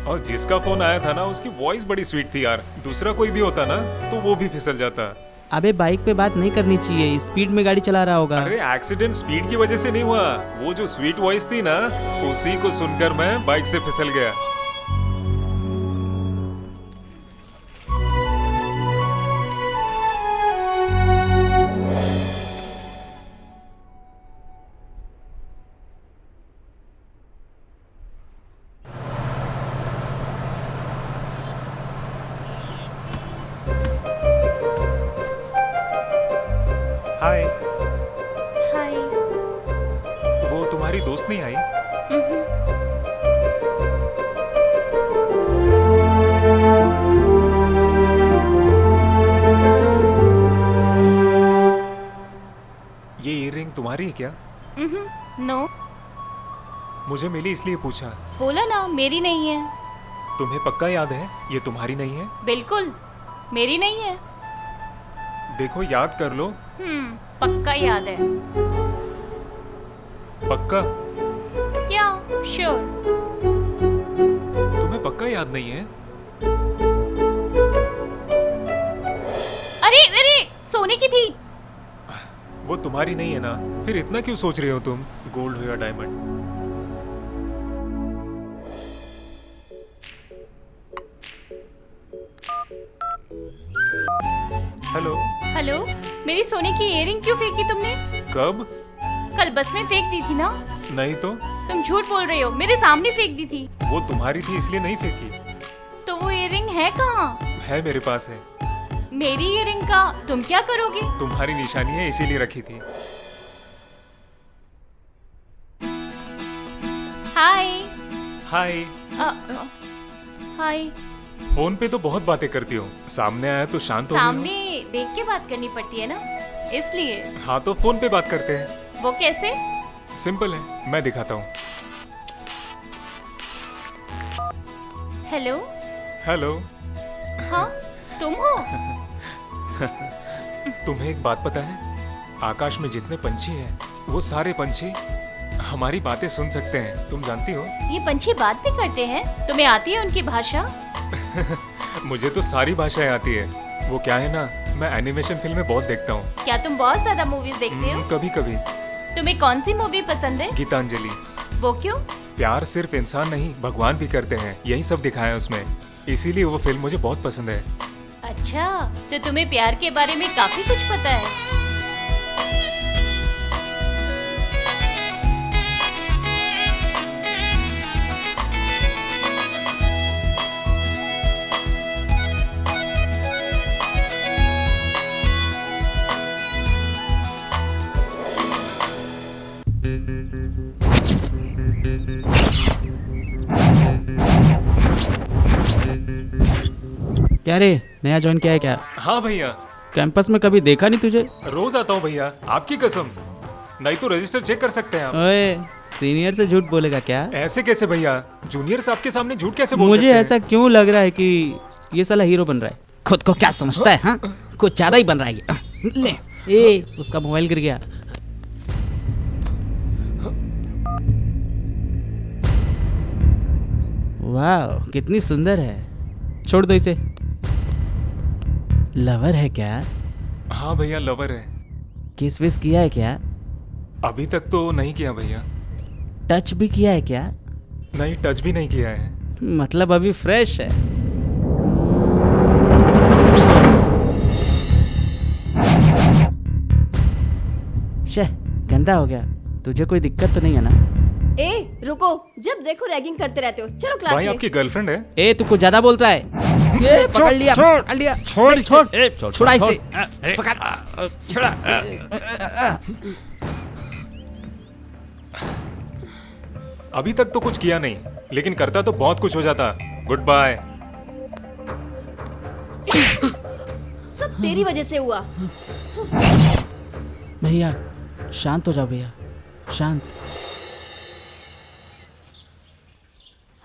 और जिसका फोन आया था ना, उसकी वॉइस बड़ी स्वीट थी यार। दूसरा कोई भी होता ना तो वो भी फिसल जाता। अबे बाइक पे बात नहीं करनी चाहिए, स्पीड में गाड़ी चला रहा होगा। अरे एक्सीडेंट स्पीड की वजह से नहीं हुआ, वो जो स्वीट वॉइस थी ना, उसी को सुनकर मैं बाइक से फिसल गया। हाय। हाय। वो तुम्हारी दोस्त नहीं आई? ये ईयररिंग तुम्हारी है क्या? नो, मुझे मिली इसलिए पूछा। बोला ना मेरी नहीं है। तुम्हें पक्का याद है ये तुम्हारी नहीं है? बिल्कुल मेरी नहीं है। देखो याद कर लो। पक्का याद है। पक्का? क्या? श्योर। तुम्हें पक्का याद नहीं है? अरे अरे, सोने की थी। वो तुम्हारी नहीं है ना, फिर इतना क्यों सोच रहे हो तुम? गोल्ड हो या डायमंड। हेलो। हेलो, मेरी सोने की इयररिंग क्यों फेंकी तुमने? कब? कल बस में फेंक दी थी ना? नहीं तो। तुम झूठ बोल रहे हो, मेरे सामने फेंक दी थी। वो तुम्हारी थी इसलिए नहीं फेंकी। तो वो इयररिंग है कहाँ? है, मेरे पास है। मेरी इयररिंग का तुम क्या करोगे? तुम्हारी निशानी है इसीलिए रखी थी। हाय। हाय। हाय। फोन पे तो बहुत बातें करती हो, सामने आया तो शांत हो गई हो। सामने देख के बात करनी पड़ती है ना, इसलिए। हाँ तो फोन पे बात करते हैं। वो कैसे? सिंपल है, मैं दिखाता हूँ। हेलो। हेलो। हाँ, तुम हो? तुम्हें एक बात पता है? आकाश में जितने पंछी हैं, वो सारे पंछी हमारी बातें सुन सकते हैं। तुम जानती हो? ये पंछी बात भी करते हैं? तुम्हें आती है उनकी भाषा? मुझे तो सारी भाषाएं आती है। वो क्या है ना, मैं एनिमेशन फिल्में बहुत देखता हूँ। क्या तुम बहुत ज्यादा मूवीज देखते हो? कभी कभी। तुम्हें कौन सी मूवी पसंद है? गीतांजलि। वो क्यों? प्यार सिर्फ इंसान नहीं, भगवान भी करते हैं, यही सब दिखाया है उसमें, इसीलिए वो फिल्म मुझे बहुत पसंद है। अच्छा, तो तुम्हें प्यार के बारे में काफी कुछ पता है। क्या रे, नया ज्वाइन किया है क्या? हाँ भैया। कैंपस में कभी देखा नहीं तुझे। रोज आता हूँ भैया, आपकी कसम। नहीं तो रजिस्टर चेक कर सकते हैं आप। ओए, सीनियर से झूठ बोलेगा क्या? ऐसे कैसे भैया? जूनियर से आपके सामने झूठ कैसे बोल मुझे सकते हैं? ऐसा क्यों लग रहा है कि ये साला हीरो बन रहा है। खुद को क्या समझता है? हाँ, कुछ ज्यादा ही बन रहा है ये। ले, ए, उसका मोबाइल गिर गया। वाह कितनी सुंदर है। छोड़ दो इसे। लवर है क्या? हाँ भैया, लवर है। किस विस किया है क्या? अभी तक तो नहीं किया भैया। टच भी किया है क्या? नहीं, टच भी नहीं किया है। मतलब अभी फ्रेश है। शे, गंदा हो गया। तुझे कोई दिक्कत तो नहीं है ना? ए रुको, जब देखो रैगिंग करते रहते हो। चलो क्लास भाई में। आपकी गर्लफ्रेंड है? ए तू कुछ ज्यादा बोलता है। ये पकड़ लिया, पकड़ लिया। छोड़ा इसे। पकड़। अभी तक तो कुछ किया नहीं, लेकिन करता तो बहुत कुछ हो जाता। Good bye. सब तेरी वजह से हुआ। भैया शांत हो जाओ भैया, शांत।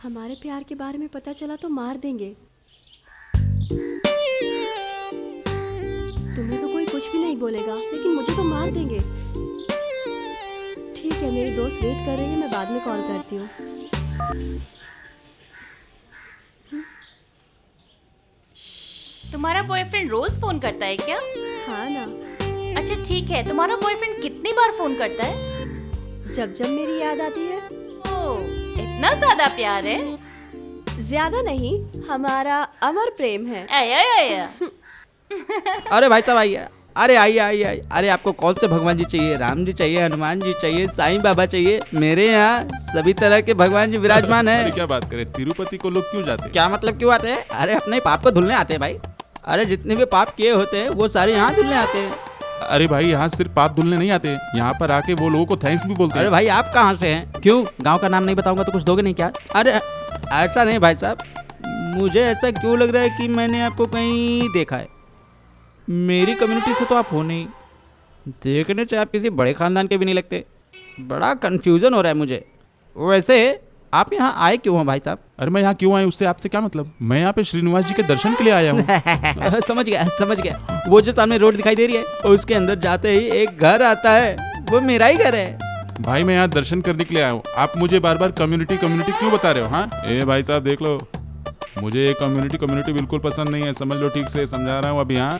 हमारे प्यार के बारे में पता चला तो मार देंगे। तुम्हें तो कोई कुछ भी नहीं बोलेगा, लेकिन मुझे तो मार देंगे। ठीक है, मेरी दोस्त वेट कर रही है, मैं बाद में कॉल करती हूँ। तुम्हारा बॉयफ्रेंड रोज फोन करता है क्या? हाँ ना, अच्छा ठीक है, तुम्हारा बॉयफ्रेंड कितनी बार फोन करता है? जब जब मेरी याद आती है। ओह, इतना ज्यादा प्यार है? ज्यादा नहीं, हमारा अमर प्रेम है। आया आया। अरे भाई साहब आइए। अरे आइए आइए आइए। अरे आपको कौन से भगवान जी चाहिए? राम जी चाहिए, हनुमान जी चाहिए, साईं बाबा चाहिए? मेरे यहाँ सभी तरह के भगवान जी विराजमान अरे है। क्या बात करें, तिरुपति को लोग क्यों जाते हैं? क्या मतलब क्यों आते हैं? अरे अपने पाप को धुलने आते हैं भाई। अरे जितने भी पाप किए होते हैं वो सारे यहाँ धुलने आते हैं। अरे भाई, यहाँ सिर्फ पाप धुलने नहीं आते, यहाँ पर आके वो लोगों को थैंक्स भी बोलते अरे हैं। भाई आप कहाँ से हैं? क्यों गांव का नाम नहीं बताऊंगा तो कुछ दोगे नहीं क्या? अरे ऐसा नहीं भाई साहब, मुझे ऐसा क्यों लग रहा है कि मैंने आपको कहीं देखा है। मेरी कम्युनिटी से तो आप हो नहीं, देखने से आप किसी बड़े खानदान के भी नहीं लगते। बड़ा कंफ्यूजन हो रहा है मुझे। वैसे आप यहाँ आए क्यों हो भाई साहब? अरे मैं यहाँ क्यों आया उससे आपसे क्या मतलब? मैं यहाँ पे श्रीनिवास जी के दर्शन के लिए आया हूँ। समझ गया समझ गया। वो जो सामने रोड दिखाई दे रही है और उसके अंदर जाते ही एक घर आता है, वो मेरा ही घर है। भाई मैं यहाँ दर्शन करने के लिए आया हूँ, आप मुझे बार बार कम्युनिटी कम्युनिटी क्यों बता रहे हो? हाँ ए भाई साहब देख लो, मुझे ये कम्युनिटी बिल्कुल पसंद नहीं है, समझ लो, ठीक से समझा रहा हूँ अभी। हाँ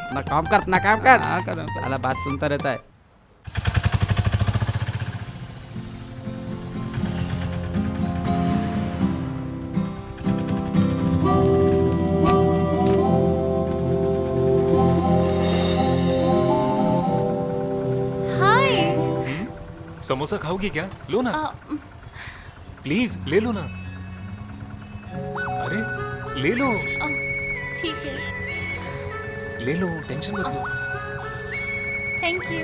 अपना काम कर, अपना काम कर। हाँ कर, साला बात सुनता रहता है। हाय। समोसा खाओगी क्या? लो ना, आ, प्लीज ले लो ना। अरे ले लो, ठीक है, ले लो, टेंशन मत लो। Thank you.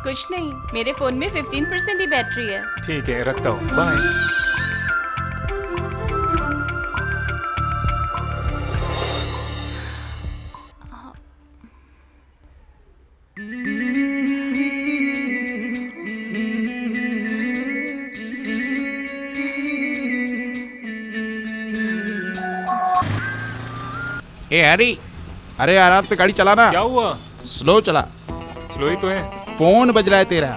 कुछ नहीं, मेरे फोन में 15% ही बैटरी है। ठीक है, रखता हूँ, बाय। ए हरी, अरे आराम से गाड़ी चलाना, क्या हुआ? स्लो चला। स्लो ही तो है। फोन बज रहा है तेरा।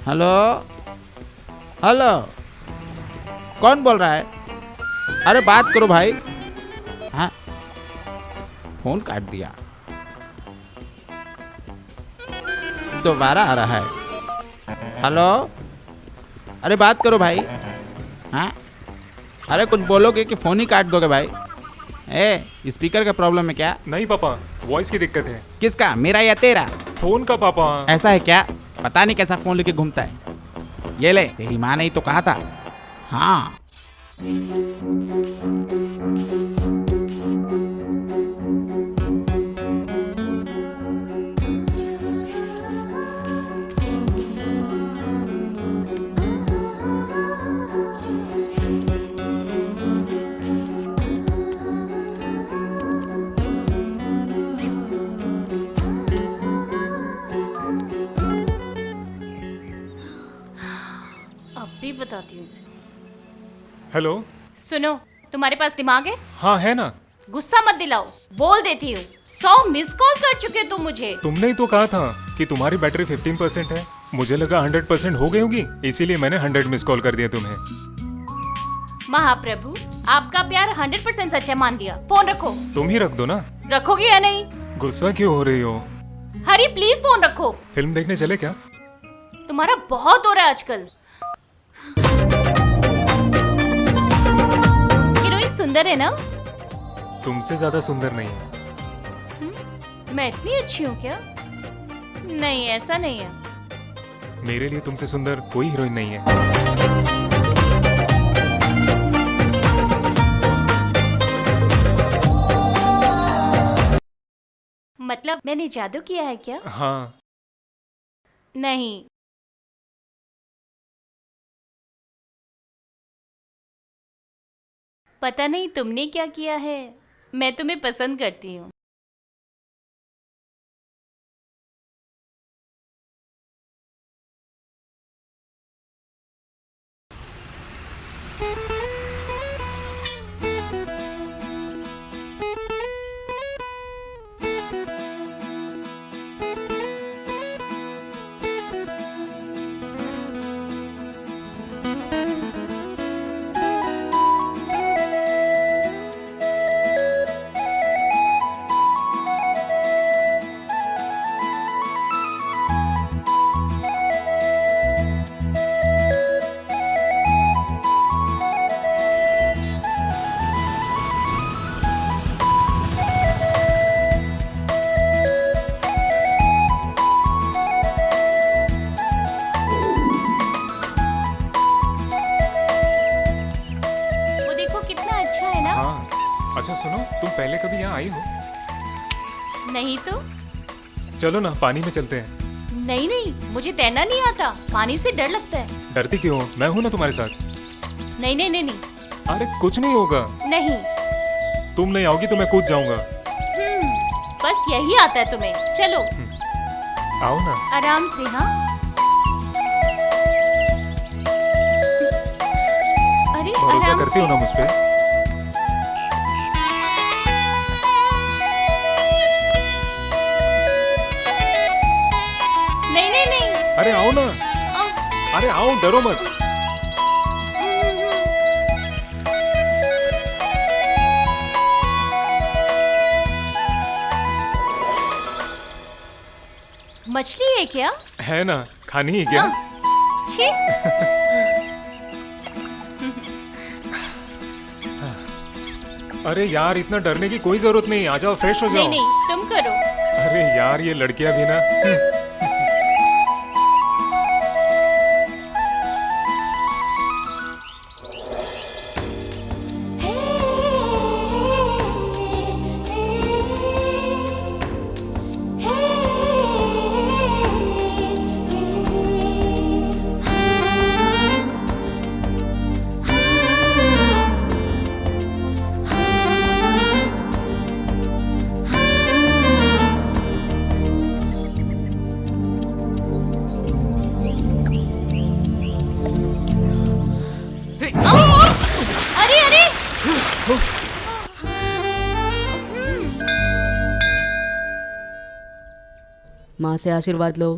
हेलो हेलो, कौन बोल रहा है? अरे बात करो भाई। हाँ फोन काट दिया, दोबारा आ रहा है। हेलो, अरे बात करो भाई। हाँ अरे कुछ बोलोगे कि फोन ही काट दोगे भाई? ए स्पीकर का प्रॉब्लम है क्या? नहीं पापा, वॉइस की दिक्कत है। किसका, मेरा या तेरा? फोन का पापा। ऐसा है क्या? पता नहीं कैसा फोन लेके घूमता है। ये ले, तेरी माँ ने ही तो कहा था। हाँ अभी बताती हूँ इसे। हेलो। सुनो, तुम्हारे पास दिमाग है? हाँ है ना। गुस्सा मत दिलाओ, बोल देती हूँ। 100 मिस कॉल कर चुके तुम मुझे। तुमने ही तो कहा था कि तुम्हारी बैटरी 15% है। मुझे लगा 100% हो गई होगी, इसीलिए मैंने 100 मिस कॉल कर दिया तुम्हें। महाप्रभु, आपका प्यार 100% सच्चा मान लिया। फोन रखो। तुम ही रख दो ना। रखोगे या नहीं? गुस्सा क्यों हो रही हो? हरी प्लीज फोन रखो। फिल्म देखने चले क्या? तुम्हारा बहुत हो रहा है आजकल। हीरोइन सुंदर है ना? तुमसे ज्यादा सुंदर नहीं है। मैं इतनी अच्छी हूँ क्या? नहीं, ऐसा नहीं है। मेरे लिए तुमसे सुंदर कोई हीरोइन नहीं है। मतलब मैंने जादू किया है क्या? हाँ। नहीं। पता नहीं तुमने क्या किया है, मैं तुम्हें पसंद करती हूँ। वो देखो कितना अच्छा है ना? हाँ। अच्छा सुनो, तुम पहले कभी यहाँ आई हो? नहीं तो? चलो ना, पानी में चलते हैं। नहीं नहीं, मुझे तैरना नहीं आता, पानी से डर लगता है। डरती क्यों हो? मैं हूं ना तुम्हारे साथ। नहीं नहीं नहीं नहीं। अरे कुछ नहीं होगा। नहीं। तुम नहीं आओगी तो मैं कूद जाऊंगा। बस यही आता है तुम्हें। चलो आओ ना। आराम से। हाँ, अरे भरोसा आराम करती हो से। ना मुझ पे? नहीं नहीं नहीं। अरे आओ ना। अरे आओ, डरो मत। मछली है क्या? है ना, खानी है क्या? छी। अरे यार, इतना डरने की कोई जरूरत नहीं। आ जाओ, फ्रेश हो जाओ। नहीं नहीं, तुम करो। अरे यार, ये लड़कियां भी ना। अरे अरे, माँ से आशीर्वाद लो।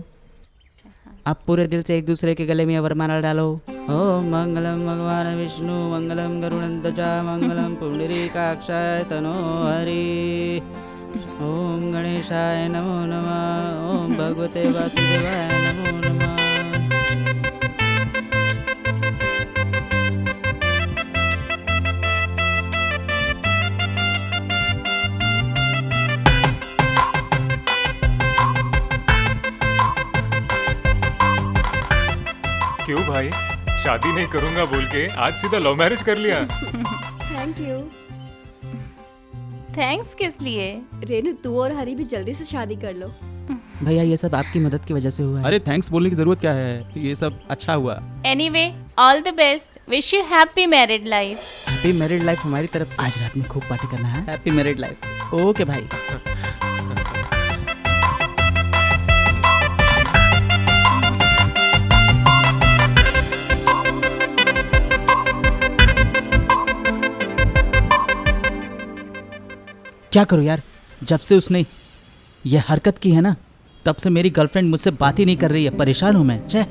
आप पूरे दिल से एक दूसरे के गले में वरमाला डालो। ओम मंगलम भगवान विष्णु मंगलम गरुड़ध्वजा मंगलम पुंडरीकाक्षाय तनो हरि। ओम गणेशाय नमो नमः। ओम भगवते वासुदेवाय नमो नमः। क्यों भाई, शादी नहीं करूंगा बोल के आज सीधा लव मैरिज कर लिया? Thank you. थैंक्स किस लिए? रेनू, तू और हरी भी जल्दी से शादी कर लो। भैया ये सब आपकी मदद की वजह से हुआ है। अरे थैंक्स बोलने की जरूरत क्या है, ये सब अच्छा हुआ। Anyway, all the best. Wish you happy married life. Happy married life हमारी तरफ से। आज रात में खूब पार्टी करना है। Happy married life. ओके भाई। क्या करूँ यार, जब से उसने ये हरकत की है ना, तब से मेरी गर्लफ्रेंड मुझसे बात ही नहीं कर रही है। परेशान हूँ मैं। छे,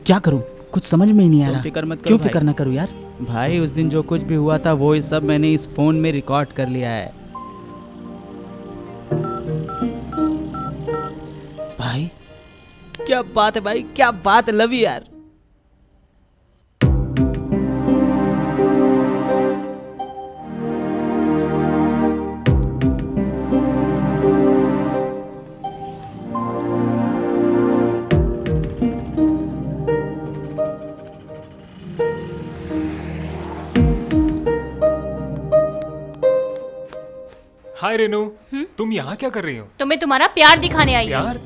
क्या करूँ, कुछ समझ में ही नहीं आ रहा। फिक्र मत करो क्यों भाई। फिक्र ना करूँ यार? भाई उस दिन जो कुछ भी हुआ था वो सब मैंने इस फोन में रिकॉर्ड कर लिया है। भाई क्या बात है भाई, क्या बात है। लव यू यार। हाय रेनू, तुम यहाँ क्या कर रही हो? तुम्हें तुम्हारा प्यार दिखाने आई हूँ। प्यार?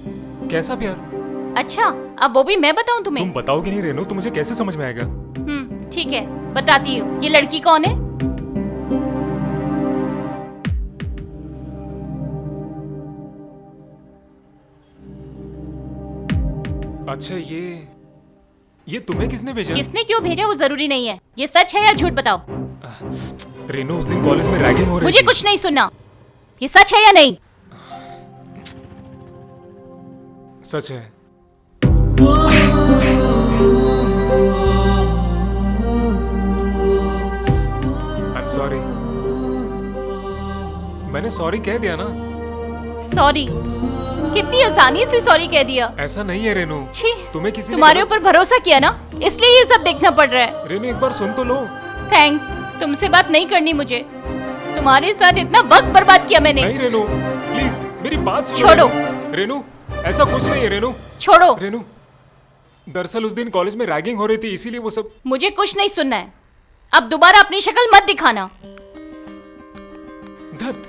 कैसा प्यार? अच्छा, अब वो भी मैं बताऊं तुम्हें? तुम बताओगे नहीं रेनू तो मुझे कैसे समझ में आएगा? ठीक है, बताती हूँ। ये लड़की कौन है? अच्छा, ये तुम्हें किसने भेजा? किसने क्यों भेजा वो जरूरी नहीं है। ये सच है या झूठ बताओ। रेनू, उस दिन कॉलेज में रैगिंग हो रही मुझे थी। कुछ नहीं सुनना। ये सच है या नहीं? सच है। I am sorry. मैंने सॉरी कह दिया ना। सॉरी? कितनी आसानी से सॉरी कह दिया। ऐसा नहीं है रेनू। छी, तुम्हें किसी ने तुम्हारे गलत- ऊपर भरोसा किया ना, इसलिए ये सब देखना पड़ रहा है। रेनू, एक बार सुन तो लो। थैंक्स, तुमसे बात नहीं करनी मुझे। तुम्हारे साथ इतना वक्त बर्बाद किया मैंने। नहीं रेनू, प्लीज मेरी बात सुनो। छोड़ो। रेनू, ऐसा कुछ नहीं है रेनू। छोड़ो। रेनू, दरअसल उस दिन कॉलेज में रैगिंग हो रही थी, इसीलिए वो सब। मुझे कुछ नहीं सुनना है। अब दोबारा अपनी शक्ल मत दिखाना। धत।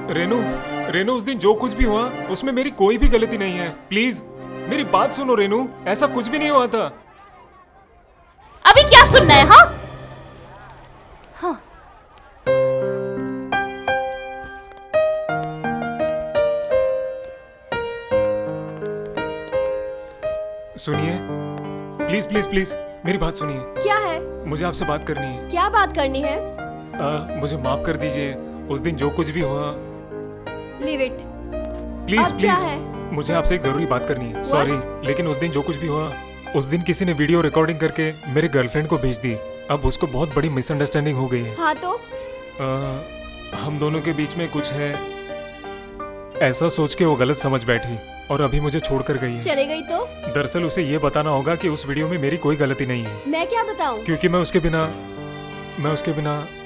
रेनू, रेनू, उस दिन जो कुछ भी हुआ उसमें मेरी कोई भी गलती नहीं है। प्लीज मेरी बात सुनो रेनू, ऐसा कुछ भी नहीं हुआ था। अभी क्या सुनना है? हाँ, हाँ। सुनिए, प्लीज प्लीज प्लीज मेरी बात सुनिए। क्या है? मुझे आपसे बात करनी है। क्या बात करनी है? मुझे माफ कर दीजिए, उस दिन जो कुछ भी हुआ। Leave it. प्लीज अब क्या प्लीज है? मुझे आपसे एक जरूरी बात करनी है। सॉरी, लेकिन उस दिन जो कुछ भी हुआ, उस दिन किसी ने वीडियो रिकॉर्डिंग करके मेरे गर्लफ्रेंड को भेज दी। अब उसको बहुत बड़ी मिसअंडरस्टैंडिंग हो गई है। हाँ तो? हम दोनों के बीच में कुछ है, ऐसा सोच के वो गलत समझ बैठी और अभी मुझे छोड़कर गई है। चले गई तो? दरअसल उसे ये बताना होगा कि उस वीडियो में मेरी कोई गलती नहीं है, मैं क्या बताऊं? क्योंकि मैं उसके बिना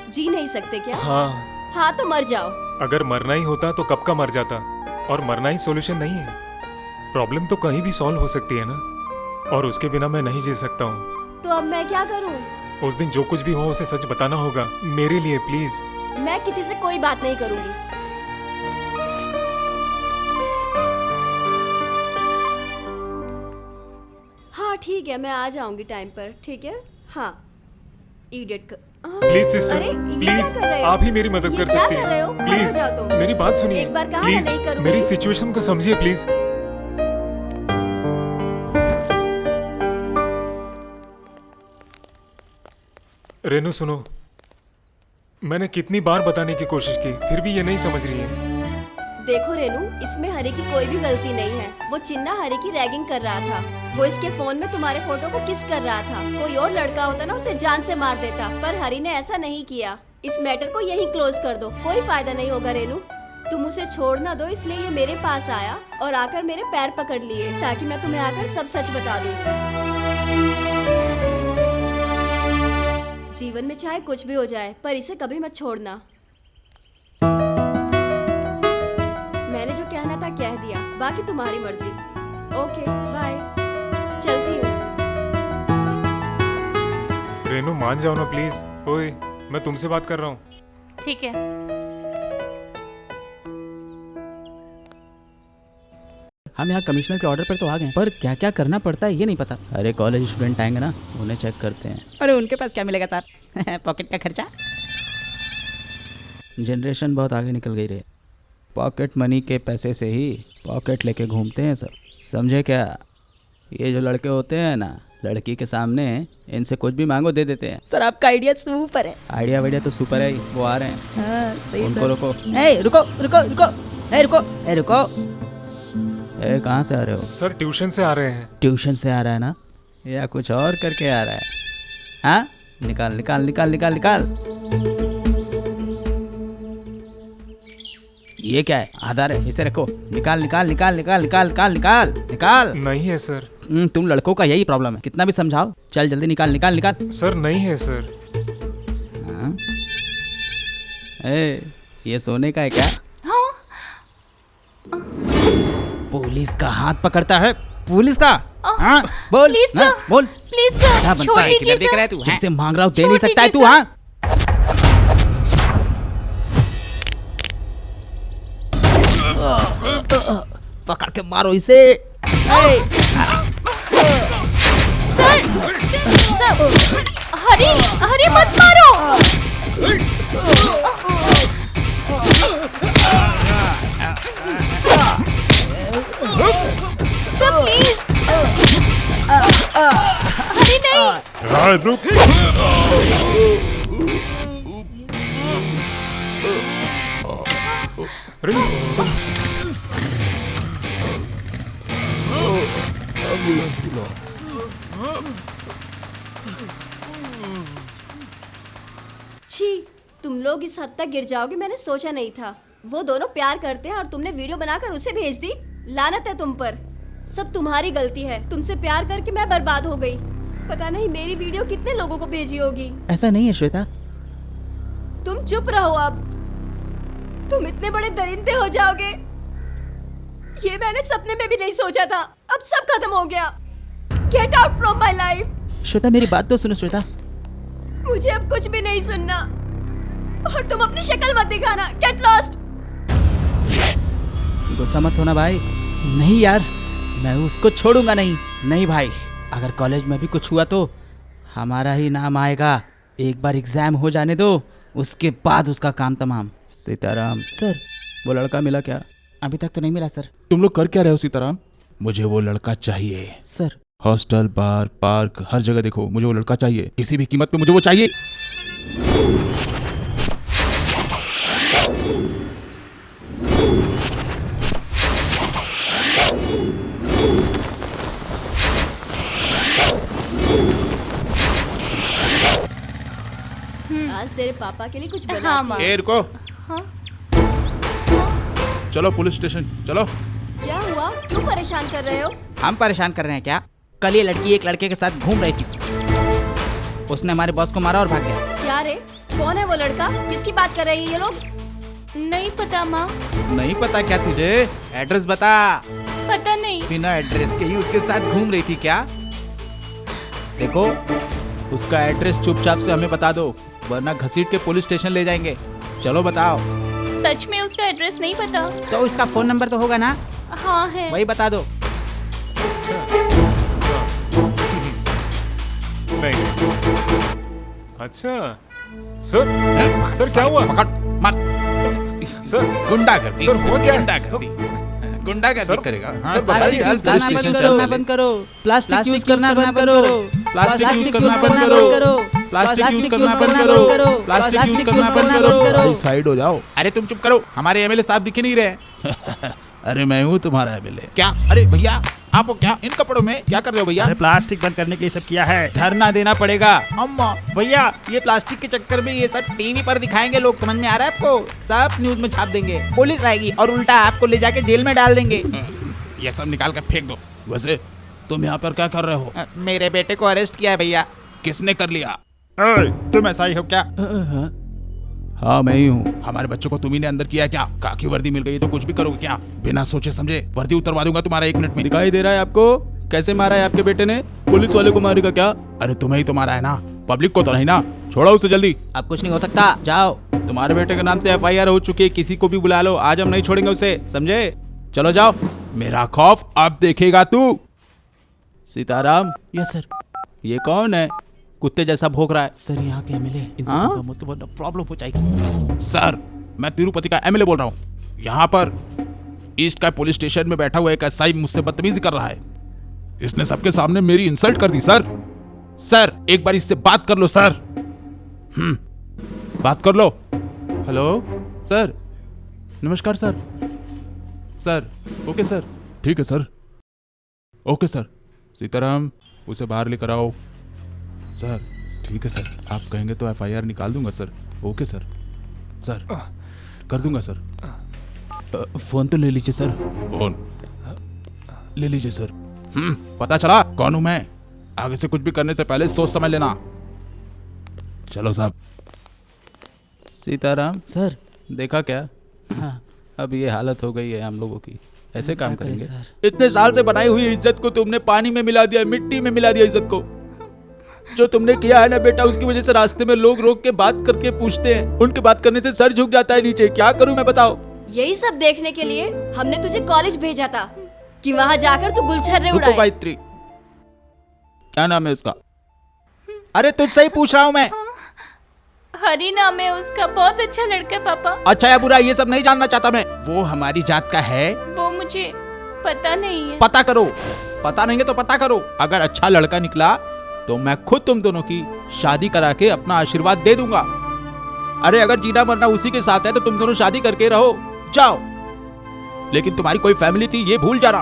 जी नहीं सकते क्या? हाँ, हाँ तो मर जाओ। अगर मरना ही होता तो कब का मर जाता, और मरना ही सॉल्यूशन नहीं है। प्रॉब्लम तो कहीं भी सॉल्व हो सकती है ना, और उसके बिना मैं नहीं जी सकता हूँ। तो अब मैं क्या करूं? उस दिन जो कुछ भी हो उसे सच बताना होगा मेरे लिए, प्लीज। मैं किसी से कोई बात नहीं करूंगी। हाँ ठीक है, मैं आ जाऊंगी टाइम पर। ठीक है? हाँ। इडियट प्लीज सिस्टर, अरे, ये क्या प्लीज कर रहे हो? आप ही मेरी मदद ये कर क्या सकती कर रहे हो? हैं। खड़े हो प्लीज जाओ तुम। मेरी बात सुनिए। एक बार कहा ना प्लीज नहीं करूंगी। मेरी सिचुएशन को समझिए प्लीज। रेनू सुनो, मैंने कितनी बार बताने की कोशिश की, फिर भी ये नहीं समझ रही है। देखो रेनू, इसमें हरी की कोई भी गलती नहीं है। वो चिन्ना हरी की रैगिंग कर रहा था। वो इसके फोन में तुम्हारे फोटो को किस कर रहा था। कोई और लड़का होता ना उसे जान से मार देता, पर हरी ने ऐसा नहीं किया। इस मैटर को यहीं क्लोज कर दो, कोई फायदा नहीं होगा रेनू। तुम उसे छोड़ ना दो, इसलिए ये मेरे पास आया और आकर मेरे पैर पकड़ लिए ताकि मैं तुम्हें आकर सब सच बता दूं। जीवन में चाहे कुछ भी हो जाए, पर इसे कभी मत छोड़ना। मैंने जो कहना था कह दिया, बाकी तुम्हारी मर्जी। ओके बाय, चलती हूँ। रेनू मान जाओ ना प्लीज। ओए, मैं तुमसे बात कर रहा हूँ। ठीक है। हम यहाँ कमिश्नर के ऑर्डर पर तो आ गए, पर क्या क्या करना पड़ता है ये नहीं पता। अरे कॉलेज स्टूडेंट आएंगे ना, उन्हें चेक करते हैं। अरे उनके पास क्या मिलेगा सर? पॉकेट का खर्चा। जनरेशन बहुत आगे निकल गई रे। पॉकेट मनी के पैसे से ही पॉकेट लेके घूमते हैं सब, समझे क्या? ये जो लड़के होते हैं ना, लड़की के सामने इनसे कुछ भी मांगो दे देते हैं। सर आपका आइडिया सुपर है। आइडिया वाइडिया तो सुपर है ही, वो आ रहे हैं। हाँ, सही उनको सर। रोको। ए रुको रुको रुको, ए रुको, ए रुको। ए कहाँ से आ रहे हो? सर ट्यूशन से आ रहे हैं। ट्यूशन से आ रहा है ना, या कुछ और करके आ रहा है? हाँ, निकाल निकाल निकाल निकाल निकाल। ये क्या है? आधार है, इसे रखो। निकाल निकाल निकाल निकाल निकाल निकाल निकाल निकाल। नहीं है सर। तुम लड़कों का यही प्रॉब्लम है, कितना भी समझाओ। चल जल्दी निकाल निकाल निकाल। सर नहीं है सर। हाँ? ए, ये सोने का है क्या? पुलिस का हाथ पकड़ता है, पुलिस का। हाँ, बोल प्लीज ना, सर, बोल। प्लीज क्या सर, बनता छोड़ है? दीजिए किधर देख रहा है सर। तू? जैसे मांग रहा हूँ दे छोड़ नहीं सकता है दीजिए तू? सर। हाँ, पकड़ के मारो इसे। सर, सर, हरी, हरी मत मारो। Sir please. हरी नहीं। रेनू चल। छी, तुम लोग इस हद तक गिर जाओगे मैंने सोचा नहीं था। वो दोनों प्यार करते हैं और तुमने वीडियो बनाकर उसे भेज दी। लानत है तुम पर, सब तुम्हारी गलती है। तुमसे प्यार करके मैं बर्बाद हो गई। पता नहीं मेरी वीडियो कितने लोगों को भेजी होगी। ऐसा नहीं है श्वेता। तुम चुप रहो अब, तुम इतने बड़े दरिंदे हो जाओगे ये मैंने सपने में भी नहीं सोचा था। अब सब खत्म हो गया। Get out from my life. Shweta मेरी बात तो सुनो श्वेता। मुझे अब कुछ भी नहीं सुनना और तुम अपनी शक्ल मत दिखाना। Get lost. गुस्सा मत होना भाई। नहीं यार, मैं उसको छोड़ूंगा नहीं। नहीं भाई, अगर कॉलेज में भी कुछ हुआ तो हमारा ही नाम आएगा। एक बार एग्जाम हो जाने दो, उसके बाद उसका काम तमाम। सीताराम सर, वो लड़का मिला क्या? अभी तक तो नहीं मिला सर। तुम लोग कर क्या रहे हो सीताराम? मुझे वो लड़का चाहिए। सर हॉस्टल, बार, पार्क, हर जगह देखो, मुझे वो लड़का चाहिए। किसी भी कीमत पे मुझे वो चाहिए। आज तेरे पापा के लिए कुछ बना हाँ, माँ। ए रुको, हाँ? चलो पुलिस स्टेशन चलो। क्या हुआ? क्यों परेशान कर रहे हो? हम परेशान कर रहे हैं क्या? कल ये लड़की एक लड़के के साथ घूम रही थी, उसने हमारे बॉस को मारा और भाग गया। क्या रे, कौन है वो लड़का? किसकी बात कर रही है ये लोग? नहीं पता माँ, नहीं पता क्या तुझे? एड्रेस बता। पता नहीं। बिना एड्रेस के ही उसके साथ घूम रही थी क्या? देखो, उसका एड्रेस चुपचाप से हमें बता दो, वरना घसीट के पुलिस स्टेशन ले जाएंगे। चलो बताओ। सच में उसका एड्रेस नहीं पता। तो उसका फोन नंबर तो होगा ना, हाँ है। वही बता दो। नहीं। अच्छा सर, सर क्या हुआ? पकड़ मार। सर गुंडागर्दी। सर, हुआ क्या? गुंडागर्दी। गुंडागर्दी सर, करेगा। हाँ, सर, प्लास्टिक बताइए। यूज करना पुलिस बंद स्टेशन करो, चल बंद करो। प्लास्टिक यूज करना बंद करो। प्लास्टिक यूज करना बंद करो। प्लास्टिक यूज करना बंद करो। प्लास्टिक यूज करना बंद करो। भाई साइड हो जाओ। अरे तुम चुप करो, हमारे एमएलए साहब दिख नहीं रहे। अरे मैं हूँ तुम्हारा एमएलए। क्या? अरे भैया, आप वो क्या इन कपड़ों में क्या कर रहे हो भैया? अरे प्लास्टिक बंद करने के लिए सब किया है, धरना देना पड़ेगा। अम्मा, भैया ये प्लास्टिक के चक्कर में ये सब टीवी पर दिखाएंगे लोग, समझ में आ रहा है आपको? सब न्यूज में छाप देंगे, पुलिस आएगी और उल्टा आपको ले जाके जेल में डाल देंगे। ये सब निकाल कर फेंक दो। वैसे तुम यहाँ पर क्या कर रहे हो? मेरे बेटे को अरेस्ट किया है भैया। किसने कर लिया? ओए, तुम ऐसा ही हो क्या? हाँ मैं ही हूँ। हमारे बच्चों को तुम्ही ने अंदर किया है क्या? काकी वर्दी मिल गई तो कुछ भी करोगे क्या? बिना सोचे समझे वर्दी उतरवा दूंगा तुम्हारा 1 मिनट में। दिखाई दे रहा है आपको कैसे मारा है आपके बेटे ने? पुलिस वाले को मारेगा क्या? अरे तुम्हें ही तो मारा है ना, पब्लिक को तो नहीं ना, छोड़ो उसे जल्दी। अब कुछ नहीं हो सकता, जाओ। तुम्हारे बेटे के नाम से FIR हो चुकी है, किसी को भी बुला लो, आज हम नहीं छोड़ेंगे उसे, समझे? चलो जाओ। मेरा खौफ अब देखेगा तू। सीताराम। Yes sir. ये कौन है, कुत्ते जैसा भौंक रहा है? सर यहाँ के MLA, इनसे हाँ? मतलब प्रॉब्लम हो जाएगी। सर, मैं तिरुपति का MLA बोल रहा हूँ। यहाँ पर ईस्ट का पुलिस स्टेशन में बैठा हुआ एक SI मुझसे बदतमीजी कर रहा है। इसने सबके सामने मेरी इंसल्ट कर दी सर। सर, एक बार इससे बात कर लो सर। बात कर लो। हेलो सर, नमस्कार सर। Sir, okay sir. ठीक है सर, ओके सर। सीताराम, उसे बाहर लेकर आओ। सर, ठीक है सर, आप कहेंगे तो FIR निकाल दूंगा सर। Okay sir. सर, कर दूंगा सर। फोन तो ले लीजिए सर। फोन ले लीजिए सर। पता चला कौन हूं मैं। आगे से कुछ भी करने से पहले सोच समझ लेना। चलो साहब। सीताराम सर, देखा क्या? हाँ, अब ये हालत हो गई है हम लोगों की, ऐसे काम करेंगे? इतने साल से बनाई हुई इज्जत को तुमने पानी में मिला दिया, मिट्टी में मिला दिया इज्जत को। जो तुमने किया है ना बेटा, उसकी वजह से रास्ते में लोग रोक के बात करके पूछते हैं, उनके बात करने से सर झुक जाता है नीचे। क्या करूं मैं, बताओ? यही सब देखने के लिए हमने तुझे कॉलेज भेजा था कि वहाँ जाकर तू गुलछर्रे रुको उड़ाए। गायत्री, क्या नाम है उसका? अरे तुझसे ही पूछ रहा हूं मैं। हरी नाम है उसका, बहुत अच्छा लड़का है पापा। अच्छा या बुरा ये सब नहीं जानना चाहता मैं। वो हमारी जात का है? वो मुझे पता नहीं है। पता करो। पता नहीं है तो पता करो। अगर अच्छा लड़का निकला तो मैं खुद तुम दोनों की शादी करा के अपना आशीर्वाद दे दूंगा। अरे अगर जीना मरना उसी के साथ है तो तुम दोनों शादी करके रहो, जाओ। लेकिन तुम्हारी कोई फैमिली थी ये भूल जाना।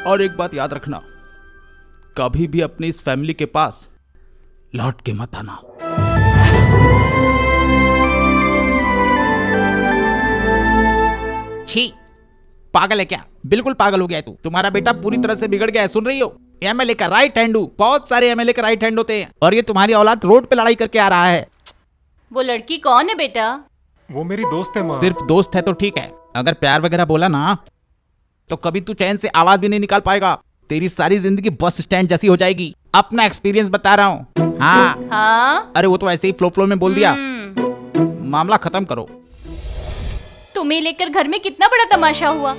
और एक बात याद रखना, कभी भी अपनी इस फैमिली के पास लौट के मत आना। छी, पागल है क्या? बिल्कुल पागल हो गया है तू। तुम्हारा बेटा पूरी तरह से बिगड़ गया है, सुन रही हो? MLA का राइट हैंड हूँ। बहुत सारे MLA के राइट हैंड होते हैं, और ये तुम्हारी औलाद रोड पे लड़ाई करके आ रहा है। वो लड़की कौन है बेटा? वो मेरी दोस्त है माँ। सिर्फ दोस्त है तो ठीक है, अगर प्यार वगैरह बोला ना तो कभी तू चैन से आवाज भी नहीं निकाल पाएगा। तेरी सारी जिंदगी बस स्टैंड जैसी हो जाएगी। अपना एक्सपीरियंस बता रहा हूँ। हाँ। हाँ? अरे वो तो ऐसे ही फ्लो में बोल दिया। मामला खत्म करो। तुम्हें लेकर घर में कितना बड़ा तमाशा हुआ।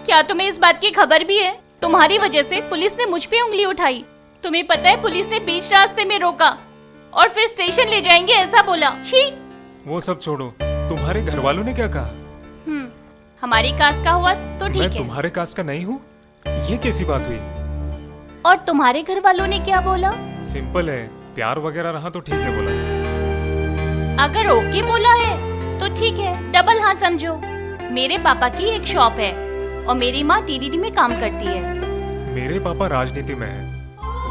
क्या तुम्हें इस बात की खबर भी है? तुम्हारी वजह से पुलिस ने मुझ पे उंगली उठाई। तुम्हें पता है पुलिस ने बीच रास्ते में रोका और फिर स्टेशन ले जाएंगे ऐसा बोला। छी। वो सब छोड़ो, तुम्हारे घर वालों ने क्या कहा? हमारी कास्ट का हुआ तो ठीक मैं है। तुम्हारे कास्ट का नहीं हूँ, ये कैसी बात हुई? और तुम्हारे घर वालों ने क्या बोला? सिंपल है, प्यार वगैरह रहा तो ठीक है बोला। अगर ओके बोला है तो ठीक है, डबल हाँ समझो। मेरे पापा की एक शॉप है और मेरी माँ TDD में काम करती है। मेरे पापा राजनीति में हैं,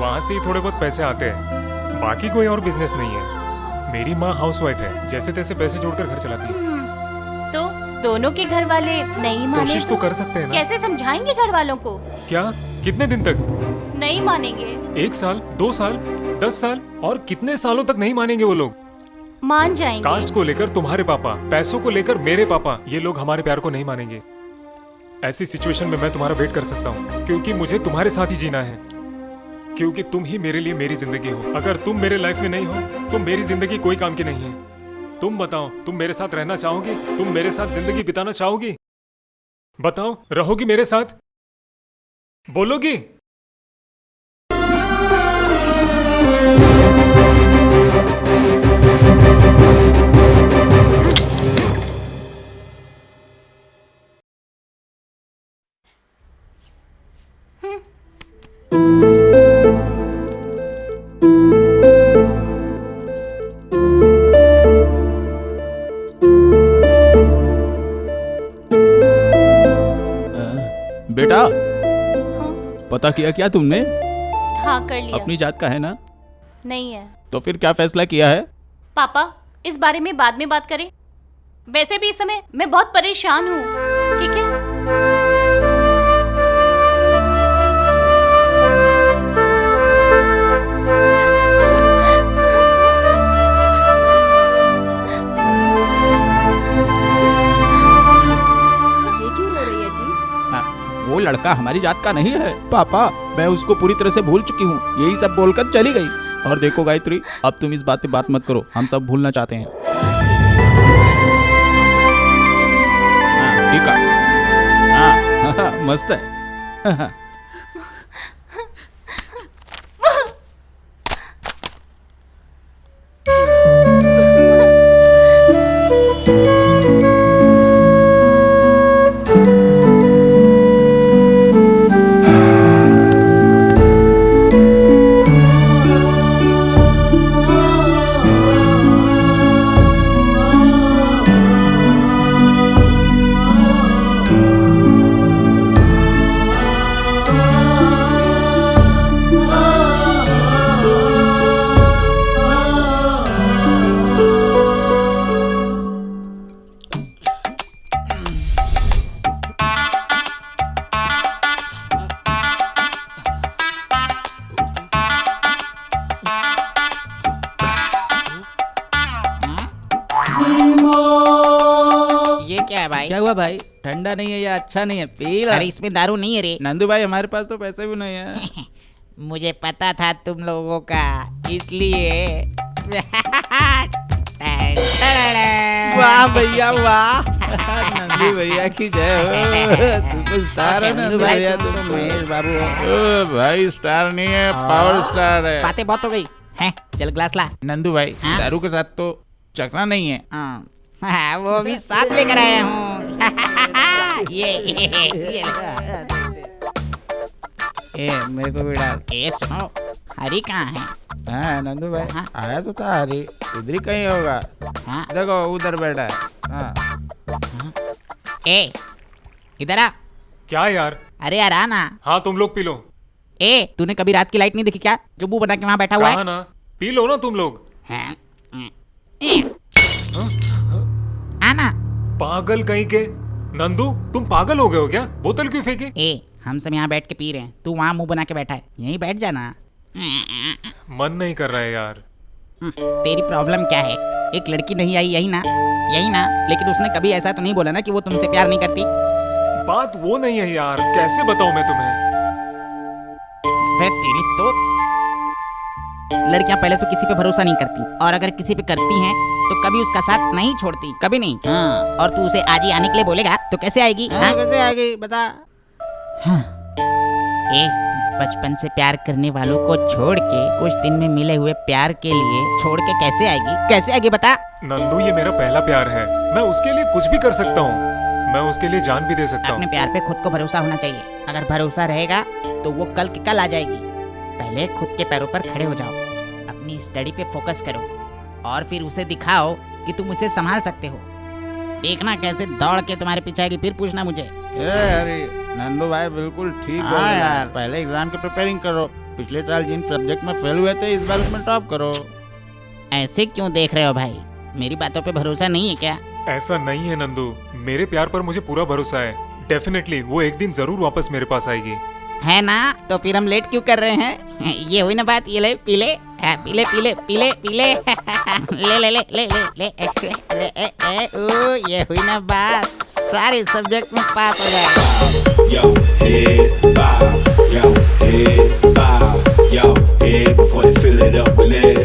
वहाँ से ही थोड़े बहुत पैसे आते हैं, बाकी कोई और बिजनेस नहीं है। मेरी माँ हाउसवाइफ है, जैसे तैसे पैसे जोड़कर घर चलाती है। तो दोनों के घर वाले नहीं माने कोशिश तो कर सकते हैं ना। कैसे समझाएंगे घर वालों को? क्या? कितने दिन तक? नहीं मानेंगे। 1 साल, 2 साल, 10 साल, और कितने सालों तक नहीं मानेंगे वो लोग? मान जाएंगे। कास्ट को लेकर तुम्हारे पापा, पैसों को लेकर मेरे पापा, ये लोग हमारे प्यार को नहीं मानेंगे। ऐसी सिचुएशन में मैं तुम्हारा वेट कर सकता हूँ, क्योंकि मुझे तुम्हारे साथ ही जीना है, क्योंकि तुम ही मेरे लिए मेरी जिंदगी हो। अगर तुम मेरे लाइफ में नहीं हो तो मेरी जिंदगी कोई काम की नहीं है। तुम बताओ, तुम मेरे साथ रहना चाहोगी? तुम मेरे साथ जिंदगी बिताना चाहोगी? बताओ, रहोगी मेरे साथ? बोलोगी? बेटा, पता किया क्या तुमने? हाँ कर लिया। अपनी जात का है ना? नहीं है। तो फिर क्या फैसला किया है? पापा, इस बारे में बाद में बात करें। वैसे भी इस समय मैं बहुत परेशान हूँ, ठीक है? ये क्यों रो रही है जी? वो लड़का हमारी जात का नहीं है पापा। मैं उसको पूरी तरह से भूल चुकी हूँ, यही सब बोलकर चली गई। और देखो गायत्री, अब तुम इस बात पे बात मत करो, हम सब भूलना चाहते हैं। हाँ, ठीक है। हाँ, मस्त है। ये क्या है भाई? क्या हुआ भाई? ठंडा नहीं है या अच्छा नहीं है? पी ला। अरे इसमें दारू नहीं है रे। नंदू भाई, हमारे पास तो पैसे भी नहीं है। मुझे पता था तुम लोगों का, इसलिए वाह भैया वाह। नंदू भैया की जय हो। सुपरस्टार है नंदू भाई, भैया तुम तो तुम। महेश बाबू हो। ओ भाई, स्टार नहीं है, पावर स्टार है। बातें बहुत हो गई हैं, चल ग्लास ला। नंदू भाई, हाँ? दारू के साथ तो चखना नहीं है। हाँ, वो भी साथ लेकर आया हूँ। ये ए, मेरे को भी डाल। ए सुनो, हरी कहाँ है? हाँ नंदू भाई, हाँ? आया तो था हरी, इधर ही कहीं होगा। हाँ? देखो उधर बैठा है। हाँ। ए इधर आ। क्या यार? अरे यार आ ना। हाँ, तुम लोग पी लो। ए तूने कभी रात की लाइट नहीं देखी क्या, जो मुंह बना के वहाँ बैठा हुआ कहा है? ना, पी लो ना तुम लोग। हाँ? ए, आना। पागल कहीं के। नंदू, तुम पागल हो गए हो क्या? बोतल क्यों फेंकी? ए हम सब यहाँ बैठ के पी रहे हैं, तू वहाँ मुंह बना के बैठा है, यहीं बैठ जाना। मन नहीं कर रहा है यार। तेरी प्रॉब्लम क्या है? एक लड़की नहीं आई, यही ना? यही ना? लेकिन उसने कभी ऐसा तो नहीं बोला ना कि वो तुमसे प्यार नहीं करती? बात वो नहीं है यार, कैसे बताऊं मैं तुम्हें? वे तेरी तो लड़कियां पहले तो किसी पे भरोसा नहीं करती, और अगर किसी पे करती हैं तो कभी उसका साथ नहीं छोड़ती, कभी नहीं। हाँ, और तू उसे आज ही आने के लिए बोलेगा तो कैसे आएगी? हाँ? कैसे आएगी बता। हाँ। ए बचपन से प्यार करने वालों को छोड़ के कुछ दिन में मिले हुए प्यार के लिए छोड़ के कैसे आएगी? कैसे आएगी बता? नंदू, ये मेरा पहला प्यार है, मैं उसके लिए कुछ भी कर सकता हूँ, मैं उसके लिए जान भी दे सकता अपने हूँ। प्यार पे खुद को भरोसा होना चाहिए, अगर भरोसा रहेगा तो वो कल की कल आ जाएगी। पहले खुद के पैरों पर खड़े हो जाओ, अपनी स्टडी पे फोकस करो, और फिर उसे दिखाओ कि तुम उसे संभाल सकते हो। देखना कैसे दौड़ के तुम्हारे पीछे आएगी, फिर पूछना मुझे। अरे नंदू भाई बिल्कुल ठीक बोल रहा है यार। पहले एग्जाम की प्रिपेयरिंग करो, पिछले साल जिन सब्जेक्ट में फेल हुए थे इस बार उसमें टॉप करो। ऐसे क्यों देख रहे हो भाई? मेरी बातों पे भरोसा नहीं है क्या? ऐसा नहीं है नंदू, मेरे प्यार पर मुझे पूरा भरोसा है। डेफिनेटली वो एक दिन जरूर वापस मेरे पास आएगी। है ना? तो फिर हम लेट क्यों कर रहे हैं? ये हुई ना बात, ये ले पी ले। हाँ, पी ले पी ले पी ले पी ले। ले ले ले ले ले ले ले। ओ ये हुई ना बात, सारे सब्जेक्ट में पास हो जाएगा। Yo, head bow, yo, head bow, yo, head before they fill it up with lead.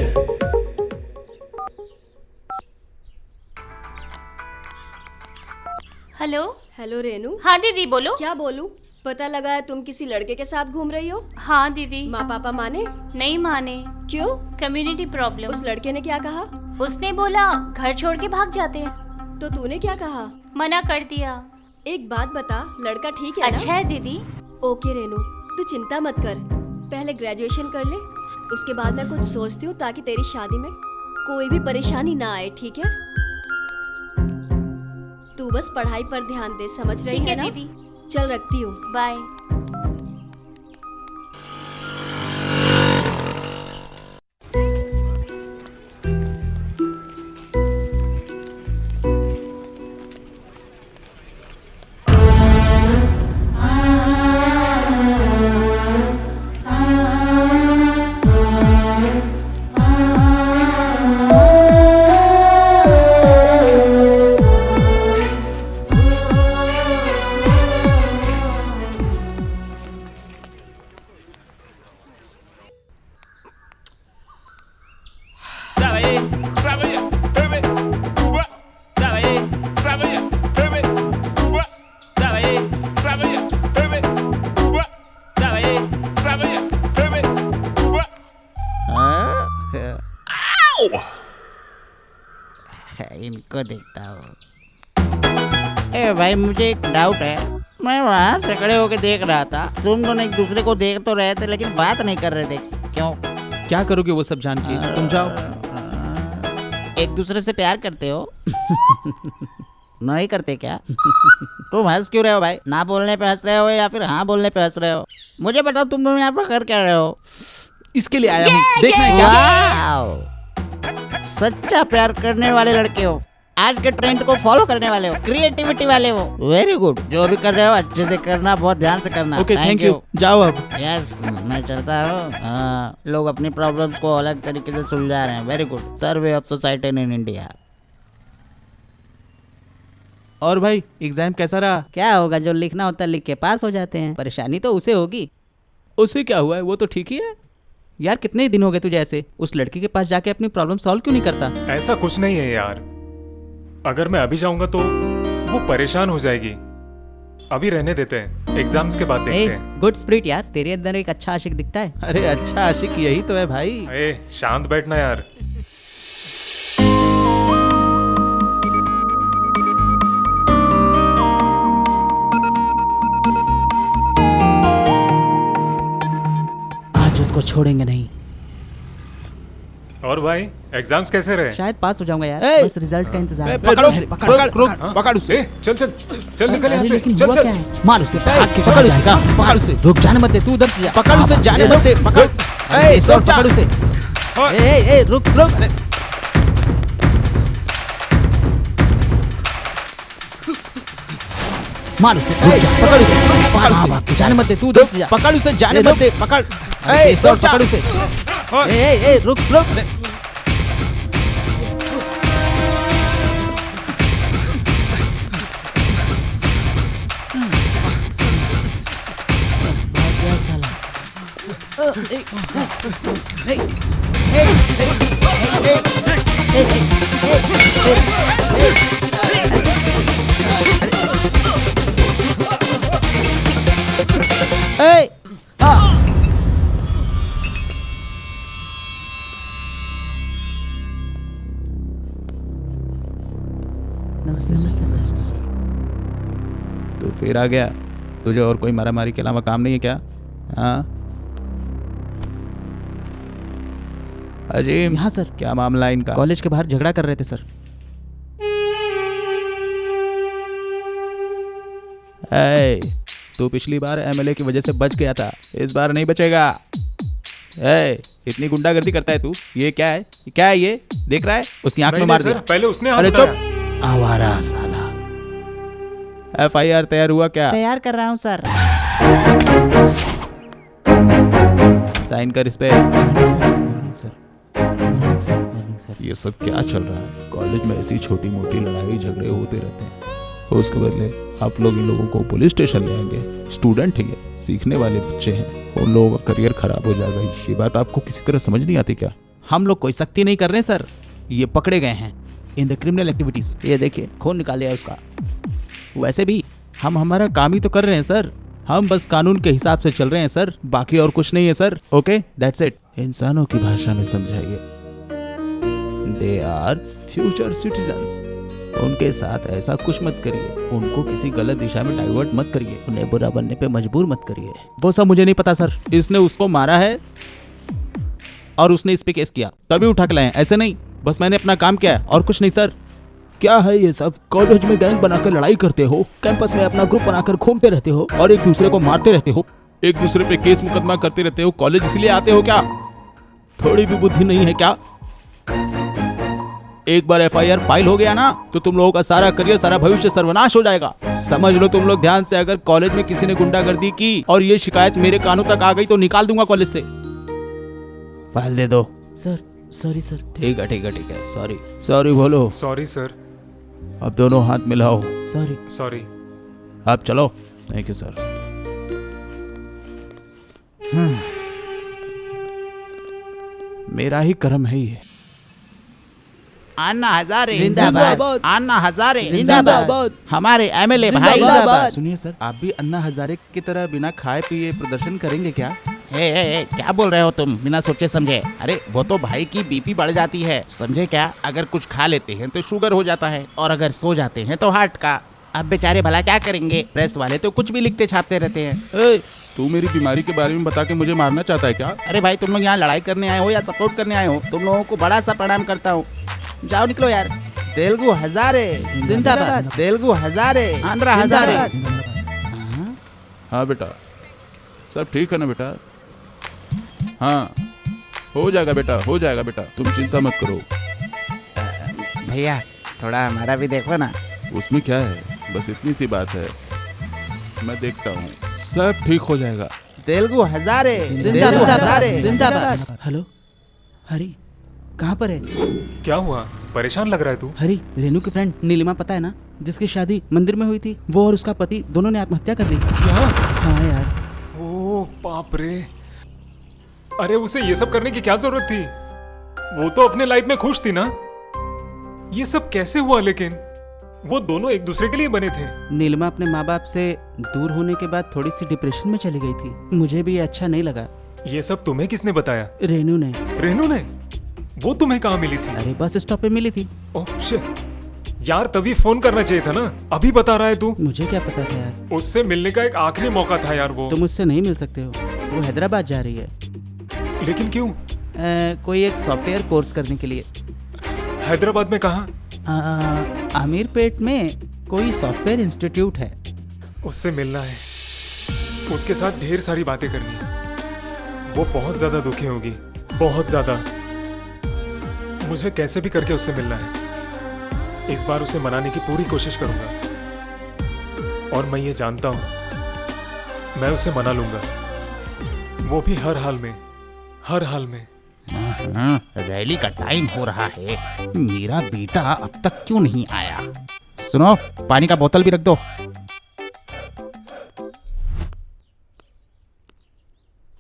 Hello. Hello Renu. हाँ दीदी बोलो। क्या बोलूं? पता लगा है तुम किसी लड़के के साथ घूम रही हो। हाँ दीदी। माँ पापा माने? नहीं माने। क्यों? Community problem. उस लड़के ने क्या कहा? उसने बोला घर छोड़ के भाग जाते हैं। तो तूने क्या कहा? मना कर दिया। एक बात बता, लड़का ठीक है अच्छा है दीदी। ओके रेनू, तू चिंता मत कर, पहले ग्रेजुएशन कर ले, उसके बाद मैं कुछ सोचती हूँ ताकि तेरी शादी में कोई भी परेशानी ना आए, ठीक है? तू बस पढ़ाई पर ध्यान दे, समझ रही ठीक है है ना? दीदी। चल रखती हूँ। बाय। ए भाई मुझे एक डाउट है। मैं वहाँ से खड़े होके देख रहा था, तुम दोनों एक दूसरे को देख तो रहे थे लेकिन बात नहीं कर रहे थे, क्यों? क्या करोगे वो सब जान के? तुम जाओ। एक दूसरे से प्यार करते हो? नहीं करते क्या? तुम हंस क्यों रहे हो भाई? ना बोलने पे हंस रहे हो या फिर हाँ बोलने पे हंस रहे हो? मुझे बताओ तुम दोनों यहाँ पर कर क्या रहे हो? इसके लिए आया हूँ, देखना है क्या? वाव! सच्चा प्यार करने वाले लड़के हो, आज के ट्रेंड को फॉलो करने वाले हो, क्रिएटिविटी वाले हो। Very good. जो भी कर रहे हो अच्छे से करना, बहुत ध्यान से करना। Okay, thank you. जाओ अब। यस, मैं चलता हूँ। हाँ, लोग अपनी प्रॉब्लम्स को अलग तरीके से सुलझा रहे हैं। Very good. Survey of society in India. और भाई एग्जाम कैसा रहा? क्या होगा, जो लिखना होता है लिख के पास हो जाते हैं। परेशानी तो उसे होगी। उसे क्या हुआ है? वो तो ठीक ही है। यार कितने दिन हो गए तुझे ऐसे? उस लड़की के पास जाके अपनी प्रॉब्लम सॉल्व क्यों नहीं करता? ऐसा कुछ नहीं है यार, अगर मैं अभी जाऊंगा तो वो परेशान हो जाएगी। अभी रहने देते हैं, एग्जाम्स के बाद देखते हैं। गुड स्पिरिट यार, तेरे अंदर एक अच्छा आशिक दिखता है। अरे अच्छा आशिक यही तो है भाई। ए, शांत बैठना यार। आज उसको छोड़ेंगे नहीं। और भाई एग्जाम्स कैसे रहे? शायद पास हो जाऊंगा यार, ए! बस रिजल्ट का इंतजार है। पकड़ उसे, पकड़ उसे। ए, चल चल चल निकल यहाँ अरे से। लेकिन चल हुआ चल क्या है? मार उसे, हाथ के पकड़ उसे, जाएगा। पकड़ उसे। रुक, जाने मत दे, तू उधर से जा। पकड़ उसे, जाने मत दे, पकड़। ए, स्टॉप, stop, पकड़ उसे। ए, रुक। मार उसे, पकड़ उसे, पकड़ उसे। जाने मत दे, तू उधर से जा। पकड़ उसे, जाने मत दे, पकड़। ए, stop, पकड़ उसे। रुक। नमस्ते सर। तो फिर आ गया? तुझे और कोई मारामारी के अलावा काम नहीं है क्या? हाँ अजीम। यहाँ सर। क्या मामला है इनका? कॉलेज के बाहर झगड़ा कर रहे थे सर। ए, तू पिछली बार एमएलए की वजह से बच गया था, इस बार नहीं बचेगा। ए, इतनी गुंडागर्दी करता है तू? ये क्या है? क्या है ये? देख रहा है? उसकी आंख में मार दिया। पहले उसने हाथ अरे उठाया। चुप, आवारा साला। एफआईआर तैयार हुआ क्या? तैयार कर रहा हूँ सर। साइन कर इस पे। ये सब क्या चल रहा है? कॉलेज में ऐसी छोटी मोटी लड़ाई झगड़े होते रहते हैं, उसके बदले आप लोग इन लोगों को पुलिस स्टेशन ले आएंगे। स्टूडेंट है ये, सीखने वाले बच्चे हैं, उन लोगों का करियर खराब हो जाएगा। ये बात आपको किसी तरह समझ नहीं आती क्या? हम लोग कोई सख्ती नहीं कर रहे सर, ये पकड़े गए हैं इन द क्रिमिनल एक्टिविटीज। ये देखिए, खून निकाल लिया उसका। वैसे भी हम हमारा काम ही तो कर रहे हैं सर, हम बस कानून के हिसाब से चल रहे हैं सर, बाकी और कुछ नहीं है सर। Okay, that's it. इंसानों की भाषा में समझाइए, दे आर फ्यूचर सिटीजन्स। उनके साथ ऐसा कुछ मत करिए, उनको किसी गलत दिशा में डाइवर्ट मत करिए, उन्हें बुरा बनने पे मजबूर मत करिए। वो सब मुझे नहीं पता सर, इसने उसको मारा है और उसने इस पे केस किया, तभी उठा के लाए। ऐसे नहीं, बस मैंने अपना काम किया है और कुछ नहीं सर। क्या है ये सब? कॉलेज में गैंग बनाकर लड़ाई करते हो, कैंपस में अपना ग्रुप बनाकर घूमते रहते हो और एक दूसरे को मारते रहते हो, एक दूसरे पे केस मुकदमा करते रहते हो। कॉलेज इसलिए आते हो क्या? थोड़ी भी बुद्धि नहीं है क्या? एक बार एफआईआर फाइल हो गया ना तो तुम लोगों का सारा करियर, सारा भविष्य सर्वनाश हो जाएगा। समझ लो तुम लोग ध्यान से, अगर कॉलेज में किसी ने गुंडागर्दी की और ये शिकायत मेरे कानों तक आ गई तो निकाल दूंगा कॉलेज से। फाइल दे दो सर। Sorry sir. ठीक है, सॉरी। सॉरी बोलो। Sorry sir. अब दोनों हाथ मिलाओ। सॉरी। सॉरी। अब चलो। Thank you sir. मेरा ही कर्म है ये। अन्ना हजारे जिंदाबाद। अन्ना हजारे जिंदाबाद। हमारे एमएलए भाई जिंदाबाद। सुनिए सर, आप भी अन्ना हजारे की तरह बिना खाए पिए प्रदर्शन करेंगे क्या? ए, क्या बोल रहे हो तुम बिना सोचे समझे? अरे वो तो भाई की बीपी बढ़ जाती है, समझे क्या? अगर कुछ खा लेते हैं तो शुगर हो जाता है और अगर सो जाते हैं तो हार्ट का। अब बेचारे भला क्या करेंगे, प्रेस वाले तो कुछ भी लिखते छापते रहते हैं। ए, तू मेरी बीमारी के बारे में बता के मुझे मारना चाहता है क्या? अरे भाई तुम लोग यहाँ लड़ाई करने आए हो या सपोर्ट करने आए हो? तुम लोगों को बड़ा सा प्रणाम करता हूँ। जाओ निकलो यार। तेलुगु हजारे जिंदाबाद, तेलुगु हजारे, आंध्रा हजारे। हाँ बेटा, सब ठीक है ना बेटा? हाँ, हो जाएगा बेटा, हो जाएगा बेटा, तुम चिंता मत करो। भैया थोड़ा हमारा भी देखो ना। उसमें क्या है, बस इतनी सी बात है, मैं देखता हूँ, सब ठीक हो जाएगा। तेलुगु हजारे जिंदाबाद। हेलो हरी, कहाँ पर है? क्या हुआ, परेशान लग रहा है तू? हरी, रेनू की फ्रेंड नीलिमा पता है ना, जिसकी शादी मंदिर में हुई थी, वो और उसका पति दोनों ने आत्महत्या कर ली। क्या? हाँ यार। ओ बाप रे, अरे उसे ये सब करने की क्या जरूरत थी? वो तो अपने लाइफ में खुश थी ना। ये सब कैसे हुआ? लेकिन वो दोनों एक दूसरे के लिए बने थे। नीलिमा अपने माँ बाप से दूर होने के बाद थोड़ी सी डिप्रेशन में चली गई थी। मुझे भी ये अच्छा नहीं लगा। ये सब तुम्हें किसने बताया? रेनू ने। रेनू ने? वो तुम्हें कहाँ मिली थी? अरे बस स्टॉप पे मिली थी। ओह शिट यार, तभी फोन करना चाहिए था ना। अभी बता रहा है तू? मुझे क्या पता था यार। उससे मिलने का एक आखिरी मौका था यार। वो तुम मुझसे नहीं मिल सकते हो, वो हैदराबाद जा रही है। लेकिन क्यों? कोई एक सॉफ्टवेयर कोर्स करने के लिए। हैदराबाद में कहाँ? आमिरपेट में कोई सॉफ्टवेयर इंस्टीट्यूट है। उससे मिलना है, उसके साथ ढेर सारी बातें करनी है। वो बहुत ज्यादा दुखी होगी, बहुत ज्यादा। मुझे कैसे भी करके उससे मिलना है। इस बार उसे मनाने की पूरी कोशिश करूंगा, और मैं ये जानता हूं मैं उसे मना लूंगा, वो भी हर हाल में, हर हाल में। रैली का टाइम हो रहा है, मेरा बेटा अब तक क्यों नहीं आया? सुनो, पानी का बोतल भी रख दो।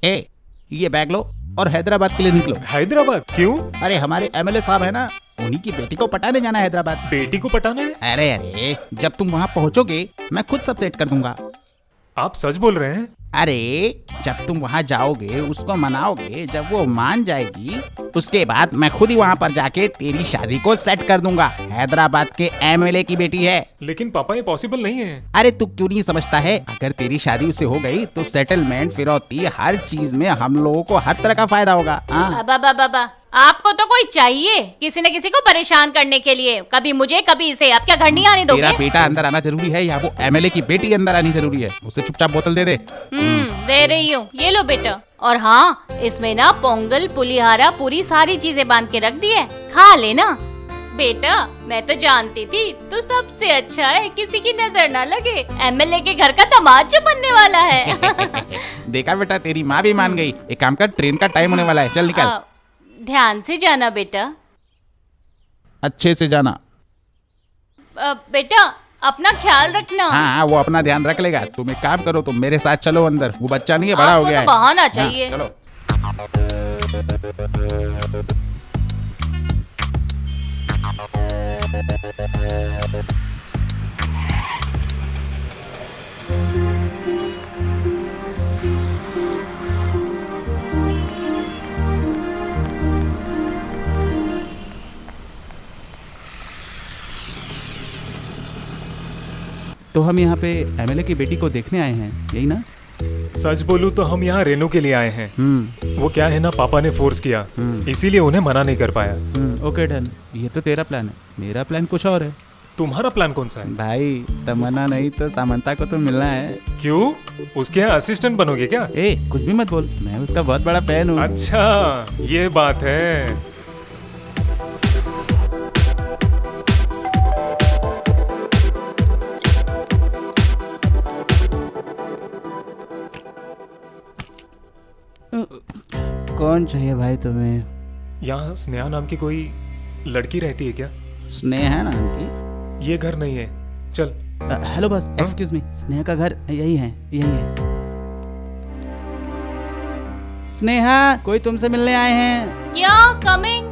ए, ये बैग लो और हैदराबाद के लिए निकलो। हैदराबाद क्यों? अरे हमारे एमएलए साहब है ना, उन्हीं की बेटी को पटाने जाना है हैदराबाद। बेटी को पटाना है? अरे अरे, जब तुम वहाँ पहुँचोगे मैं खुद सब सेट कर दूंगा। आप सच बोल रहे हैं? अरे जब तुम वहाँ जाओगे, उसको मनाओगे, जब वो मान जाएगी, उसके बाद मैं खुद ही वहाँ पर जाके तेरी शादी को सेट कर दूंगा। हैदराबाद के एमएलए की बेटी है। लेकिन पापा ये पॉसिबल नहीं है। अरे तू क्यों नहीं समझता है? अगर तेरी शादी उससे हो गई तो सेटलमेंट, फिरौती, हर चीज में हम लोगों को हर तरह का फायदा होगा। हाँ? बाबा आपको तो कोई चाहिए किसी न किसी को परेशान करने के लिए, कभी मुझे कभी इसे। आप क्या घर नहीं आने दोगे? तेरा बेटा अंदर आना जरूरी है या वो एमएलए की बेटी अंदर आनी जरूरी है? उसे चुपचाप बोतल दे दे। दे रही हूँ, ये लो बेटा। और हाँ, इसमें ना पोंगल, पुलिहारा, पूरी सारी चीजें बांध के रख दी है, खा लेना। बेटा मैं तो जानती थी तू सबसे अच्छा है, किसी की नजर ना लगे। एमएलए के घर का दामाद जो बनने वाला है। देखा बेटा, तेरी माँ भी मान गई। एक काम कर, ट्रेन का टाइम होने वाला है, चल निकल। ध्यान से जाना बेटा। अच्छे से जाना। बेटा अपना ख्याल रखना। हाँ, वो अपना ध्यान रख लेगा। तुम एक काम करो, तुम मेरे साथ चलो अंदर। वो बच्चा नहीं है, बड़ा हो गया है। बहाना चाहिए। हाँ, चलो। तो हम यहाँ पे एमएलए की बेटी को देखने आए हैं, यही ना? सच बोलूं तो हम यहाँ रेनू के लिए आए हैं। वो क्या है ना, पापा ने फोर्स किया, इसीलिए उन्हें मना नहीं कर पाया। Okay done. ये तो तेरा प्लान है, मेरा प्लान कुछ और है। तुम्हारा प्लान कौन सा है? भाई तमन्ना नहीं तो सामंता को तो मिलना है। क्यों? उसके यहाँ असिस्टेंट बनोगे क्या? ए कुछ भी मत बोल, मैं उसका बहुत बड़ा फैन हूँ। अच्छा ये बात है। कौन चाहिए भाई तुम्हें? यहाँ स्नेहा नाम की कोई लड़की रहती है क्या? स्नेहा नाम की? ये घर नहीं है, चल। हेलो बस, एक्सक्यूज मी, स्नेहा का घर यही है, यही है। स्नेहा, कोई तुमसे मिलने आए हैं। क्या? कमिंग।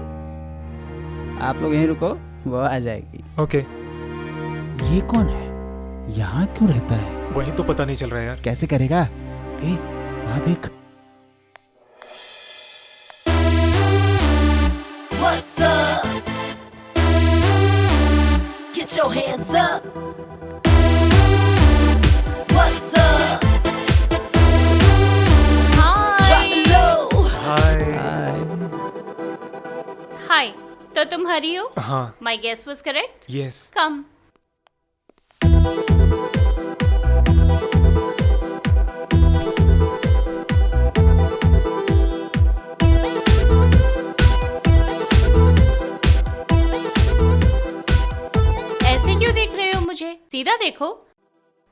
आप लोग यहीं रुको, वो आ जाएगी। ओके। ये कौन है? यहाँ क्यों रहता है? वही तो पता नहीं चल रहा है यार। कैसे करेगा? ए, वहाँ देख। What's up? Get your hands up. तुम हरी हो? हाँ my guess was correct. Yes come. ऐसे क्यों देख रहे हो मुझे? सीधा देखो।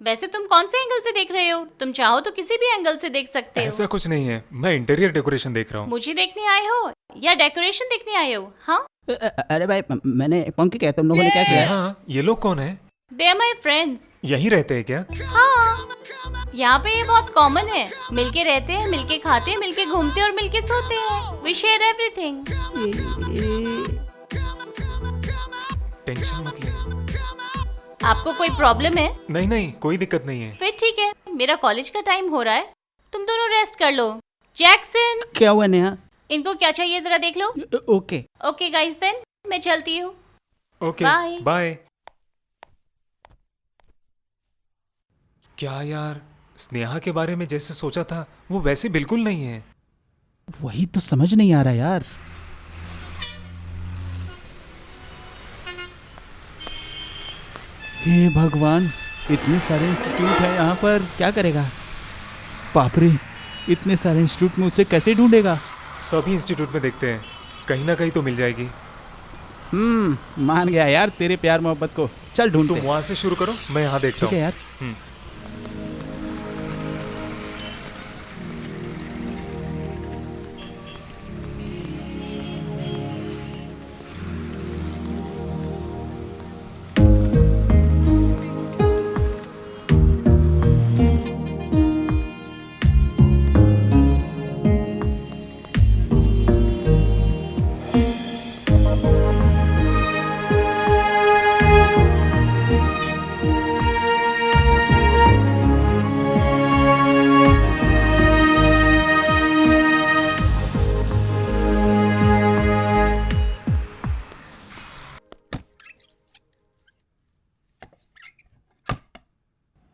वैसे तुम कौन से एंगल से देख रहे हो? तुम चाहो तो किसी भी एंगल से देख सकते हो। ऐसा कुछ नहीं है, मैं इंटीरियर डेकोरेशन देख रहा हूँ। मुझे देखने आए हो या डेकोरेशन देखने आए हो? हाँ, अरे भाई मैंने पंखी क्या तुम लोगों ने क्या किया? हाँ ये लोग कौन है? They are my friends. यहीं रहते हैं क्या? हाँ, यहाँ पे ये बहुत कॉमन है। मिलके रहते हैं, मिलके खाते हैं, मिलके घूमते हैं और मिलके सोते हैं। We share everything. टेंशन मत ले। आपको कोई प्रॉब्लम है? नहीं नहीं, कोई दिक्कत नहीं है। फिर ठीक है, मेरा कॉलेज का टाइम हो रहा है, तुम दोनों रेस्ट कर लो। जैक्सन, क्या हुआ नेहा? इनको क्या चाहिए जरा देख लो। ओके। ओके गाइस, देन मैं चलती हूँ। Okay Bye. बाय। क्या यार, स्नेहा के बारे में जैसे सोचा था वो वैसे बिल्कुल नहीं है। वही तो समझ नहीं आ रहा यार। हे भगवान, इतने सारे इंस्टीट्यूट है यहाँ पर, क्या करेगा? बाप रे, इतने सारे इंस्टीट्यूट में उसे कैसे ढूंढेगा? सभी इंस्टीट्यूट में देखते हैं, कहीं ना कहीं तो मिल जाएगी। मान गया यार तेरे प्यार मोहब्बत को। चल ढूंढते तुम हैं। वहां से शुरू करो, मैं यहाँ देखता ठीक है हूँ। यार।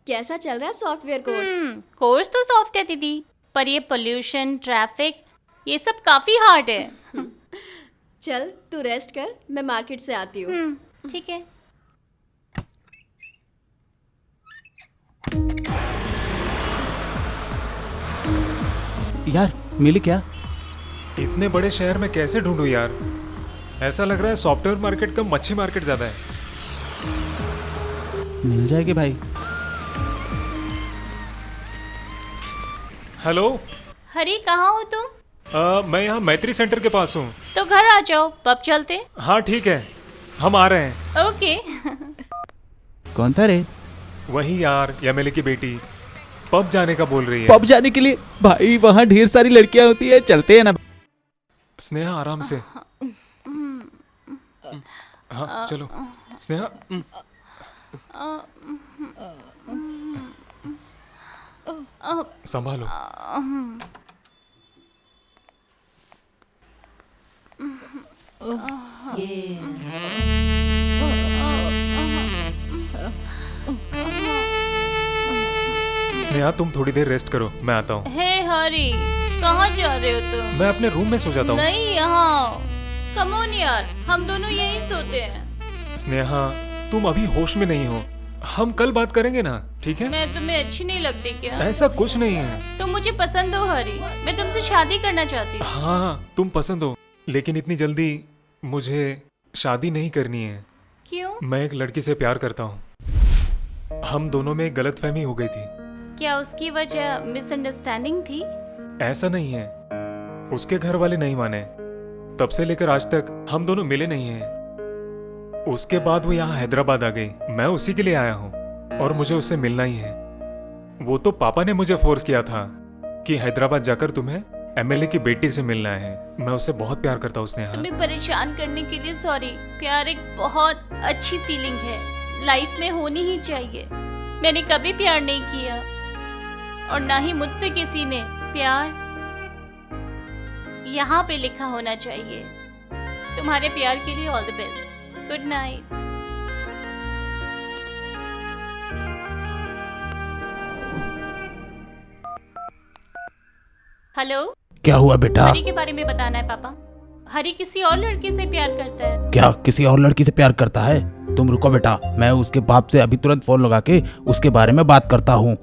कैसा चल रहा है सॉफ्टवेयर कोर्स? कोर्स तो सॉफ्ट है दीदी, पर ये पोल्यूशन, ट्रैफिक, ये सब काफी हार्ड है। चल तू रेस्ट कर, मैं मार्केट से आती हूँ। ठीक है। यार मिली क्या? इतने बड़े शहर में कैसे ढूंढूं यार? ऐसा लग रहा है सॉफ्टवेयर मार्केट कम मच्छी मार्केट ज्यादा है। मिल जाएगी भाई। हेलो, हरी, कहाँ हो तुम? मैं यहाँ मैत्री सेंटर के पास हूँ। तो घर आ जाओ, पब चलते। हाँ ठीक है, हम आ रहे हैं। ओके। कौन था रे? वही यार, एमएलए की बेटी पब जाने का बोल रही है। पब जाने के लिए? भाई वहाँ ढेर सारी लड़कियां होती है, चलते हैं ना। स्नेहा आराम से। हाँ चलो स्नेहा। संभालो। स्नेहा तुम थोड़ी देर रेस्ट करो, मैं आता हूँ। हे हरी, कहाँ जा रहे हो तुम? मैं अपने रूम में सो जाता हूँ। नहीं, यहाँ कम ऑन यार, हम दोनों यहीं सोते हैं। स्नेहा तुम अभी होश में नहीं हो, हम कल बात करेंगे ना, ठीक है? मैं तुम्हें अच्छी नहीं लगती क्या? ऐसा कुछ नहीं है। तुम मुझे पसंद हो हरी, मैं तुमसे शादी करना चाहती हूँ। हाँ तुम पसंद हो, लेकिन इतनी जल्दी मुझे शादी नहीं करनी है। क्यों? मैं एक लड़की से प्यार करता हूँ, हम दोनों में गलतफहमी हो गई थी। क्या उसकी वजह मिसअंडरस्टैंडिंग थी? ऐसा नहीं है, उसके घर वाले नहीं माने, तब से लेकर आज तक हम दोनों मिले नहीं हैं। उसके बाद वो यहाँ हैदराबाद आ गई, मैं उसी के लिए आया हूँ और मुझे उससे मिलना ही है। वो तो पापा ने मुझे फोर्स किया था कि हैदराबाद जाकर तुम्हें एमएलए की बेटी से मिलना है। मैं उससे बहुत प्यार करता हूँ स्नेहा। तुम्हें परेशान करने के लिए सॉरी। प्यार एक बहुत अच्छी फीलिंग है, लाइफ में होनी ही चाहिए। मैंने कभी प्यार नहीं किया और ना ही मुझसे किसी ने। प्यार यहाँ पे लिखा होना चाहिए। तुम्हारे प्यार के लिए all the best. Good night. Hello, क्या हुआ बेटा? हरी के बारे में बताना है पापा। हरी किसी और लड़के से प्यार करता है। क्या किसी और लड़की से प्यार करता है? तुम रुको बेटा, मैं उसके बाप से अभी तुरंत फोन लगा के उसके बारे में बात करता हूँ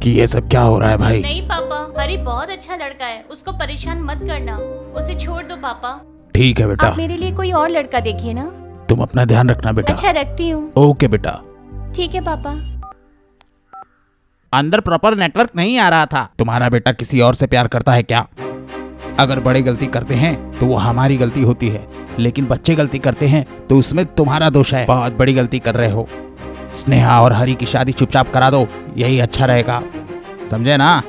कि ये सब क्या हो रहा है भाई। नहीं पापा, हरी बहुत अच्छा लड़का है, उसको परेशान मत करना, उसे छोड़ दो पापा। ठीक है बेटा, आप मेरे लिए कोई और लड़का देखिए ना। तुम अपना ध्यान रखना बेटा। अच्छा, रखती हूँ। ओके बेटा। ठीक है पापा। अंदर प्रॉपर नेटवर्क नहीं आ रहा था। तुम्हारा बेटा किसी और से प्यार करता है क्या? अगर बड़े गलती करते हैं तो वो हमारी गलती होती है, लेकिन बच्चे गलती करते हैं तो उसमें तुम्हारा दोष है। बहुत बड़ी गलती कर रहे हो। स्नेहा और हरी की शादी चुपचाप करा दो, यही अच्छा रहेगा, समझे ना?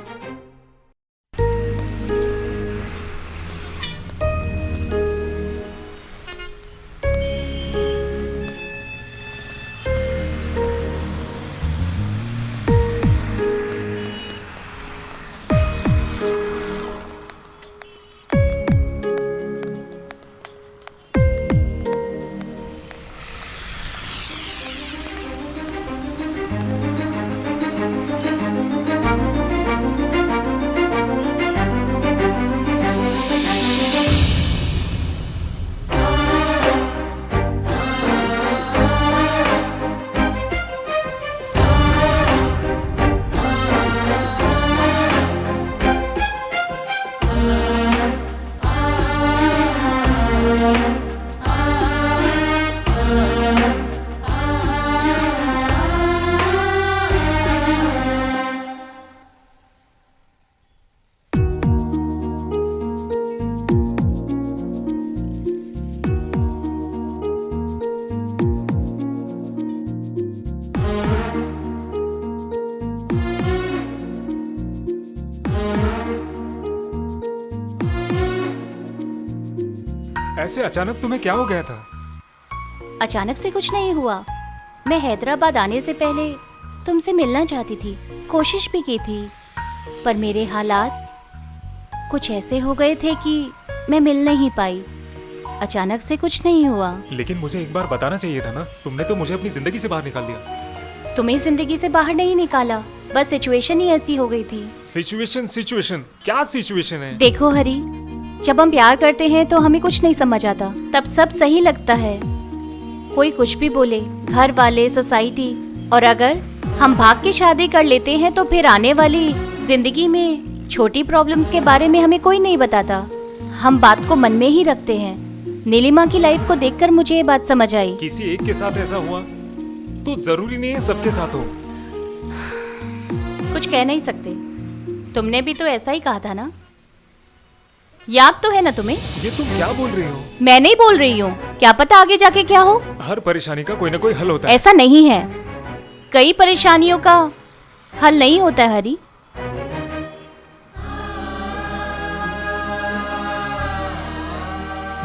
ऐसे अचानक तुम्हें क्या हो गया था? अचानक से कुछ नहीं हुआ। मैं हैदराबाद आने से पहले तुमसे मिलना चाहती थी, कोशिश भी की थी, पर मेरे हालात कुछ ऐसे हो गए थे कि मैं मिल नहीं पाई। अचानक से कुछ नहीं हुआ। लेकिन मुझे एक बार बताना चाहिए था ना, तुमने तो मुझे अपनी जिंदगी से बाहर निकाल दिया। तुम्हें जिंदगी से बाहर नहीं निकाला, बस सिचुएशन ही ऐसी हो गई थी। सिचुएशन क्या सिचुएशन है? देखो हरी, जब हम प्यार करते हैं तो हमें कुछ नहीं समझ आता, तब सब सही लगता है। कोई कुछ भी बोले, घर वाले, सोसाइटी, और अगर हम भाग के शादी कर लेते हैं तो फिर आने वाली जिंदगी में छोटी प्रॉब्लम्स के बारे में हमें कोई नहीं बताता। हम बात को मन में ही रखते हैं। नीलिमा की लाइफ को देखकर मुझे ये बात समझ आई। किसी एक के साथ ऐसा हुआ तो जरूरी नहीं है सबके साथ हो। कुछ कह नहीं सकते, तुमने भी तो ऐसा ही कहा था ना। याद तो है ना तुम्हें? ये तुम क्या बोल रही हो? मैं नहीं बोल रही हूँ, क्या पता आगे जाके क्या हो। हर परेशानी का कोई ना कोई हल होता है। ऐसा नहीं है, कई परेशानियों का हल नहीं होता है हरी।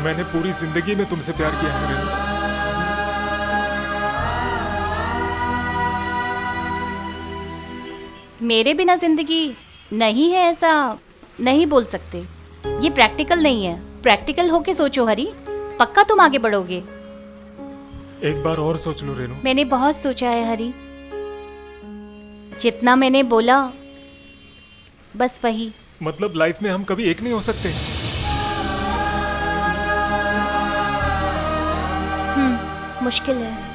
मैंने पूरी जिंदगी में तुमसे प्यार किया है रेनू। मेरे बिना जिंदगी नहीं है, ऐसा नहीं बोल सकते। ये प्रैक्टिकल नहीं है। प्रैक्टिकल होके सोचो हरी, पक्का तुम आगे बढ़ोगे। एक बार और सोच लो रेनू। मैंने बहुत सोचा है हरी, जितना मैंने बोला बस वही। मतलब लाइफ में हम कभी एक नहीं हो सकते? मुश्किल है।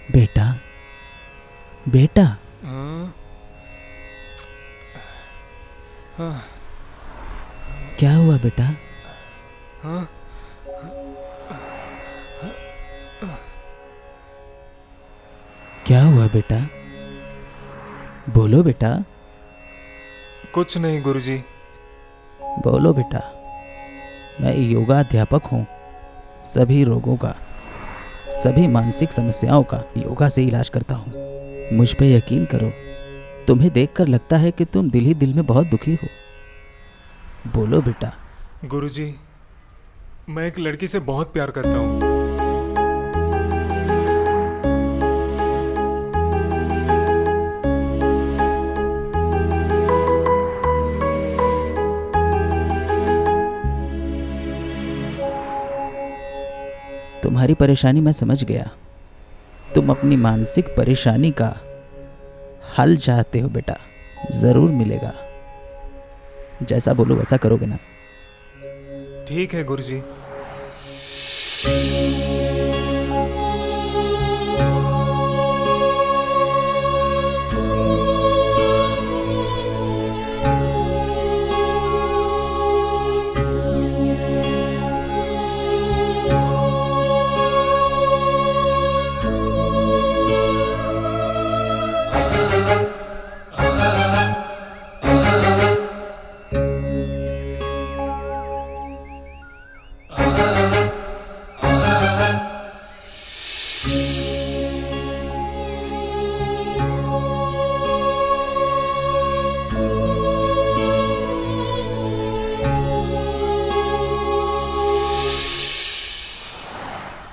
बेटा, बेटा, क्या हुआ बेटा? क्या हुआ बेटा? बोलो बेटा, कुछ नहीं गुरुजी। बोलो बेटा। मैं योगा अध्यापक हूँ। सभी रोगों का, सभी मानसिक समस्याओं का योगा से इलाज करता हूँ। मुझ पे यकीन करो, तुम्हें देखकर लगता है कि तुम दिल ही दिल में बहुत दुखी हो। बोलो बेटा। गुरुजी, मैं एक लड़की से बहुत प्यार करता हूँ। तुम्हारी परेशानी मैं समझ गया। तुम अपनी मानसिक परेशानी का हल चाहते हो बेटा, जरूर मिलेगा। जैसा बोलो वैसा करोगे ना? ठीक है गुरुजी।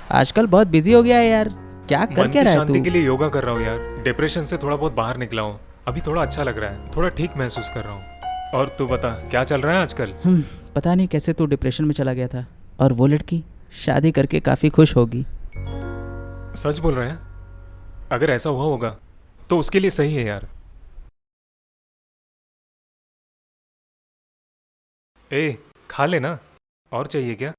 आजकल बहुत बिजी हो गया है यार। क्या कर मन क्या की रहा है शांति तू? के लिए योगा कर रहा हूँ यार। डिप्रेशन से थोड़ा बहुत बाहर निकला हूँ। अभी थोड़ा अच्छा लग रहा है, थोड़ा ठीक महसूस कर रहा हूँ। और तू बता, क्या चल रहा है आजकल? पता नहीं कैसे तू डिप्रेशन में चला गया था, और वो लड़की शादी करके काफी खुश होगी। सच बोल रहे हैं? अगर ऐसा हुआ होगा तो उसके लिए सही है यार। ए, खा लेना। और चाहिए क्या?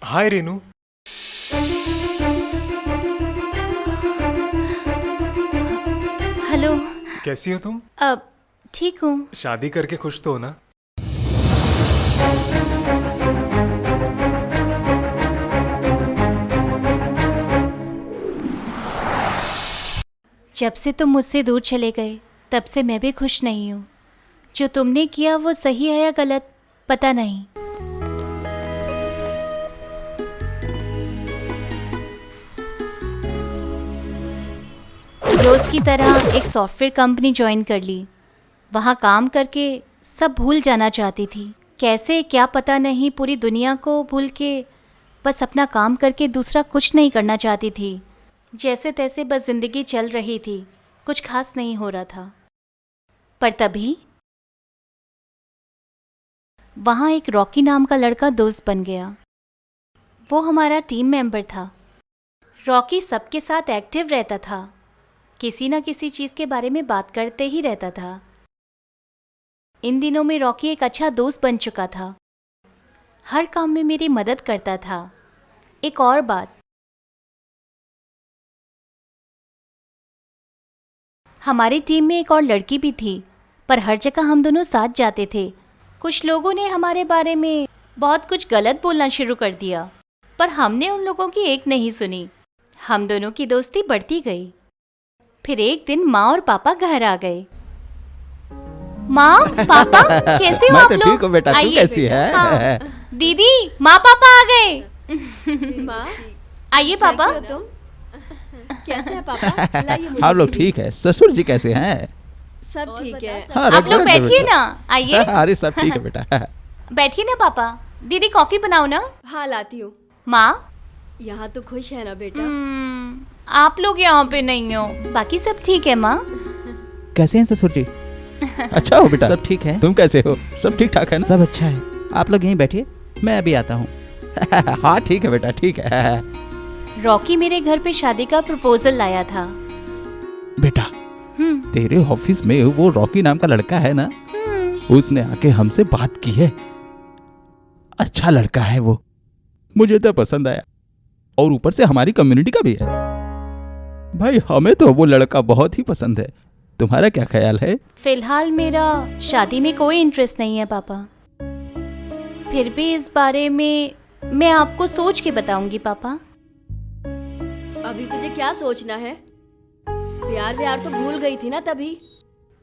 हाय रेनू। हेलो। कैसी हो तुम? अब ठीक हूँ। शादी करके खुश तो हो ना? जब से तुम मुझसे दूर चले गए तब से मैं भी खुश नहीं हूँ। जो तुमने किया वो सही है या गलत पता नहीं। रोज की तरह एक सॉफ्टवेयर कंपनी ज्वाइन कर ली। वहाँ काम करके सब भूल जाना चाहती थी। कैसे क्या पता नहीं, पूरी दुनिया को भूल के बस अपना काम करके दूसरा कुछ नहीं करना चाहती थी। जैसे तैसे बस जिंदगी चल रही थी, कुछ खास नहीं हो रहा था। पर तभी वहाँ एक रॉकी नाम का लड़का दोस्त बन गया। वो हमारा टीम मेंबर था। रॉकी सबके साथ एक्टिव रहता था, किसी न किसी चीज़ के बारे में बात करते ही रहता था। इन दिनों में रॉकी एक अच्छा दोस्त बन चुका था, हर काम में मेरी मदद करता था। एक और बात, हमारी टीम में एक और लड़की भी थी, पर हर जगह हम दोनों साथ जाते थे। कुछ लोगों ने हमारे बारे में बहुत कुछ गलत बोलना शुरू कर दिया, पर हमने उन लोगों की एक नहीं सुनी। हम दोनों की दोस्ती बढ़ती गई। फिर एक दिन माँ और पापा घर आ गए। माँ, पापा, कैसे हो मैं आप तो लोग? ठीक हूँ बेटा, तू आइए। कैसी है? हाँ, दीदी, माँ पापा आ गए। माँ, आइए पापा। कैसे हो तुम? कैसे हैं पापा? लाइए मुझे हम लोग दीजिए। ठीक है। ससुर जी कैसे हैं? सब ठीक है। हाँ, आप रख लोग दे बैठिए बेटा। ना, आइए। अरे सब ठीक है बेटा। बैठिए ना पापा। दीदी कॉफी बनाओ ना। हाँ लाती हूँ। माँ, यहाँ तो खुश है ना बेटा? आप लोग यहाँ पे नहीं हो, बाकी सब ठीक है माँ। कैसे हैं ससुर जी? अच्छा हो बेटा, सब ठीक है? तुम कैसे हो? सब ठीक ठाक है ना? सब अच्छा है। आप लोग यहीं बैठिए, मैं अभी आता हूँ। हाँ ठीक है बेटा, ठीक है। रॉकी मेरे घर पे शादी का प्रपोजल लाया था। बेटा, तेरे ऑफिस में वो रॉकी नाम का लड़का है ना, उसने आके हमसे बात की है। अच्छा लड़का है वो, मुझे तो पसंद आया, और ऊपर से हमारी कम्युनिटी का भी है। भाई हमें तो वो लड़का बहुत ही पसंद है। तुम्हारा क्या ख्याल है? फिलहाल मेरा शादी में कोई इंटरेस्ट नहीं है पापा। फिर भी इस बारे में मैं आपको सोच के बताऊंगी पापा। अभी तुझे क्या सोचना है? प्यार व्यार तो भूल गई थी ना तभी,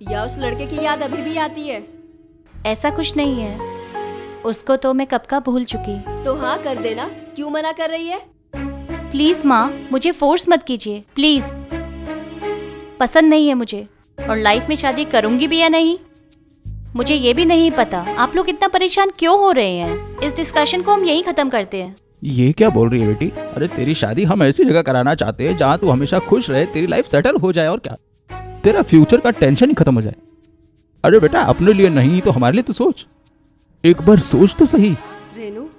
या उस लड़के की याद अभी भी आती है? ऐसा कुछ नहीं है, उसको तो मैं कब का भूल चुकी। तो हाँ कर देना, क्यों मना कर रही है? प्लीज माँ, मुझे फोर्स मत कीजिए प्लीज। पसंद नहीं है मुझे, और लाइफ में शादी करूंगी भी या नहीं मुझे ये भी नहीं पता। आप लोग इतना परेशान क्यों हो रहे हैं? इस डिस्कशन को हम यहीं खत्म करते हैं। ये क्या बोल रही है बेटी? अरे तेरी शादी हम ऐसी जगह कराना चाहते हैं जहाँ तू हमेशा खुश रहे, तेरी लाइफ सेटल हो जाए, और क्या, तेरा फ्यूचर का टेंशन ही खत्म हो जाए। अरे बेटा, अपने लिए नहीं तो हमारे लिए तो सोच, एक बार सोच तो सही। रेनू,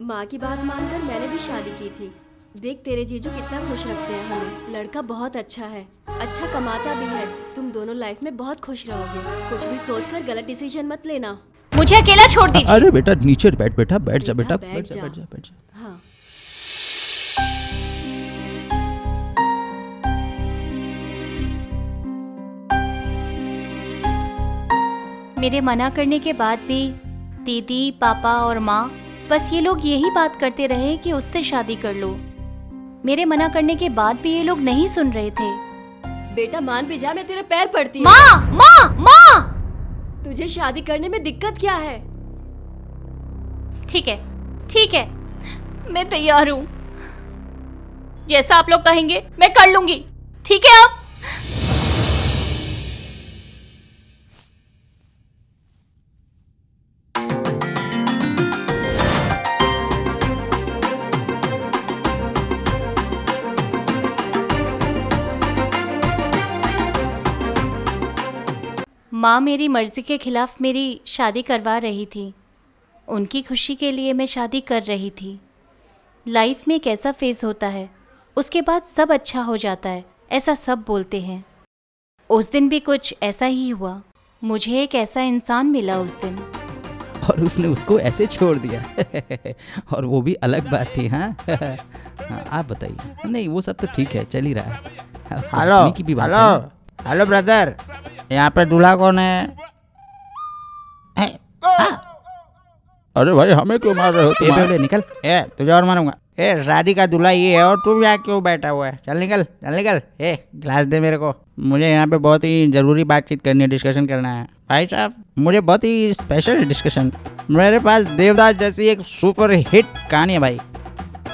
माँ की बात मानकर मैंने भी शादी की थी। देख तेरे जीजू कितना खुश रखते हैं हमें। लड़का बहुत अच्छा है, अच्छा कमाता भी है। तुम दोनों लाइफ में बहुत खुश रहोगे। कुछ भी सोचकर गलत डिसीजन मत लेना। मुझे अकेला छोड़ दीजिए। अरे बेटा नीचे बैठ, बेटा बैठ जा, बेटा बैठ बैठ जा, जा। बैठ जा, बैठ जा। हाँ। मेरे मना करने के बाद भी दीदी, पापा और माँ, बस ये लोग यही बात करते रहे कि उससे शादी कर लो। मेरे मना करने के बाद भी ये लोग नहीं सुन रहे थे। बेटा मान भी जा, मैं तेरे पैर पड़ती हूँ। माँ, माँ, माँ! तुझे शादी करने में दिक्कत क्या है? ठीक है, ठीक है, मैं तैयार हूँ। जैसा आप लोग कहेंगे मैं कर लूंगी। ठीक है आप? माँ मेरी मर्जी के खिलाफ मेरी शादी करवा रही थी। उनकी खुशी के लिए मैं शादी कर रही थी। लाइफ में एक ऐसा फेज होता है, उसके बाद सब अच्छा हो जाता है, ऐसा सब बोलते हैं। उस दिन भी कुछ ऐसा ही हुआ। मुझे एक ऐसा इंसान मिला उस दिन, और उसने उसको ऐसे छोड़ दिया। और वो भी अलग बात थी। हाँ हाँ, आप बताइए। नहीं वो सब तो ठीक है, चल ही रहा है। हेलो अपनी की भी बात है हेलो ना। हेलो ब्रदर, यहाँ पे दूल्हा कौन है? अरे भाई हमें क्यों मार रहे हो तुम? पहले निकल। ए तुझे और मारूंगा। ए शादी का दूल्हा ये है और तू यहाँ क्यों बैठा हुआ है? चल निकल, चल निकल। ए ग्लास दे मेरे को, मुझे यहाँ पे बहुत ही ज़रूरी बातचीत करनी है, डिस्कशन करना है। भाई साहब मुझे बहुत ही स्पेशल डिस्कशन। मेरे पास देवदास जैसी एक सुपर हिट कहानी है भाई।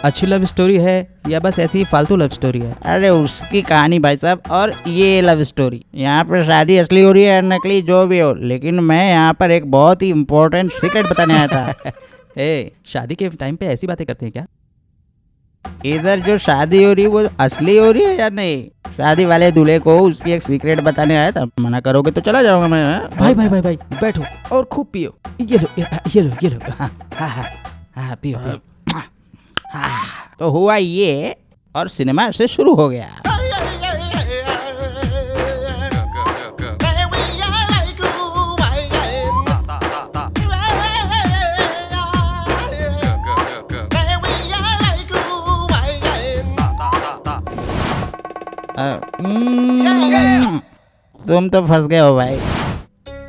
अच्छी लव स्टोरी है या बस ऐसी ही फालतू लव स्टोरी है? अरे उसकी कहानी भाई साहब, और ये लव स्टोरी। यहाँ पर शादी असली हो रही है नकली जो भी हो, लेकिन मैं यहाँ पर एक बहुत ही इम्पोर्टेंट सीक्रेट बताने आया था। ए, शादी के टाइम पे ऐसी बातें करते हैं क्या? इधर जो शादी हो रही है वो असली हो रही है या नहीं? शादी वाले दूल्हे को उसकी एक सीक्रेट बताने आया था। मना करोगे तो चला जाऊंगा मैं। भाई भाई भाई भाई बैठो और खूब पियो। ये लो ये लो ये लो। हाँ हाँ हाँ हाँ पियो पियो। तो हुआ ये, और सिनेमा से शुरू हो गया। तुम तो फंस गए हो भाई।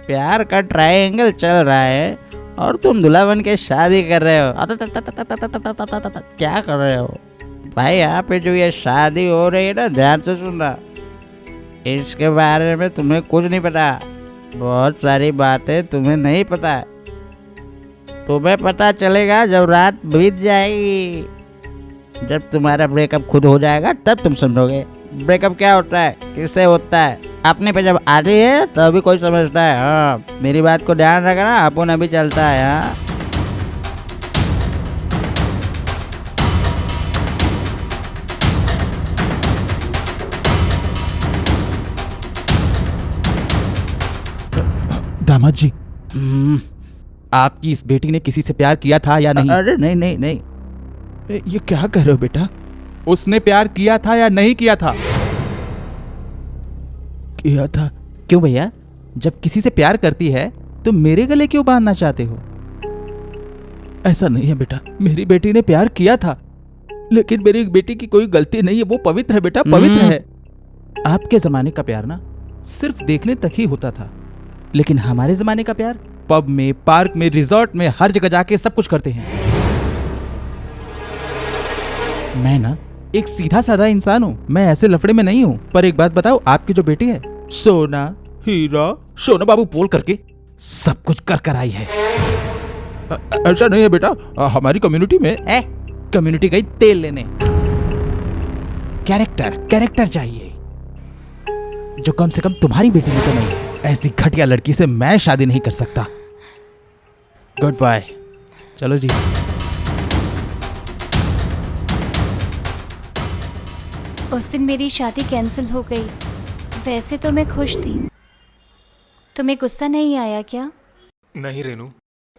प्यार का ट्रायंगल चल रहा है और तुम दूल्हा बन के शादी कर रहे हो। क्या कर रहे हो भाई? यहाँ पे जो ये शादी हो रही है ना, ध्यान से सुनना। इसके बारे में तुम्हें कुछ नहीं पता। बहुत सारी बातें तुम्हें नहीं पता। तुम्हें पता चलेगा जब रात बीत जाएगी। जब तुम्हारा ब्रेकअप खुद हो जाएगा तब तुम समझोगे ब्रेकअप क्या होता है, किससे होता है। अपने पे जब आती है तभी कोई समझता है। हाँ मेरी बात को ध्यान रखना, अपन अभी चलता है। हाँ दामाद जी, आपकी इस बेटी ने किसी से प्यार किया था या नहीं? अरे नहीं नहीं नहीं, ये क्या कह रहे हो बेटा? उसने प्यार किया था या नहीं किया था? किया था। क्यों भैया, जब किसी से प्यार करती है तो मेरे गले क्यों बांधना चाहते हो? ऐसा नहीं है बेटा, मेरी बेटी ने प्यार किया था, लेकिन मेरी बेटी की कोई गलती नहीं है, वो पवित्र है बेटा, पवित्र है। आपके जमाने का प्यार ना सिर्फ देखने तक ही होता था, लेकिन हमारे जमाने का प्यार पब में, पार्क में, रिजॉर्ट में, हर जगह जाके सब कुछ करते हैं। मैं ना एक सीधा साधा इंसान हूं, मैं ऐसे लफड़े में नहीं हूं। पर एक बात बताओ, आपकी जो बेटी है सोना हीरा, सोना बाबू बोल करके सब कुछ कर कर आई है। ऐसा नहीं है बेटा, हमारी कम्युनिटी में कम्युनिटी गई तेल लेने। कैरेक्टर चाहिए, जो कम से कम तुम्हारी बेटी में तो नहीं। ऐसी घटिया लड़की से मैं शादी नहीं कर सकता। Good bye. चलो जी। उस दिन मेरी शादी कैंसिल हो गई। वैसे तो मैं खुश थी। तुम्हें गुस्सा नहीं आया क्या? नहीं रेनू,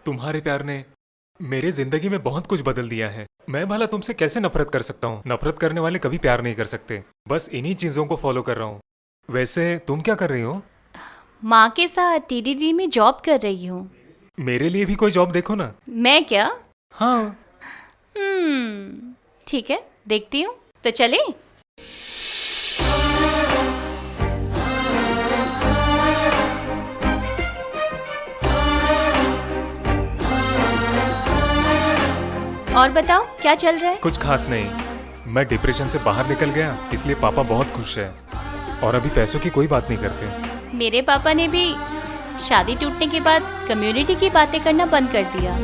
तुम्हारे प्यार ने मेरे जिंदगी में बहुत कुछ बदल दिया है। मैं भला तुमसे कैसे नफरत कर सकता हूँ? नफरत करने वाले कभी प्यार नहीं कर सकते। बस इन्हीं चीजों को फॉलो कर रहा हूँ। वैसे तुम क्या कर रही हो? माँ के साथ टीडीडी में जॉब कर रही हूँ। मेरे लिए भी कोई जॉब देखो ना। मैं क्या? हाँ। ठीक है, देखती हूँ। तो चले? और बताओ, क्या चल रहा है? कुछ खास नहीं। मैं डिप्रेशन से बाहर निकल गया, इसलिए पापा बहुत खुश है और अभी पैसों की कोई बात नहीं करते। मेरे पापा ने भी शादी टूटने के बाद कम्युनिटी की बातें करना बंद कर दिया।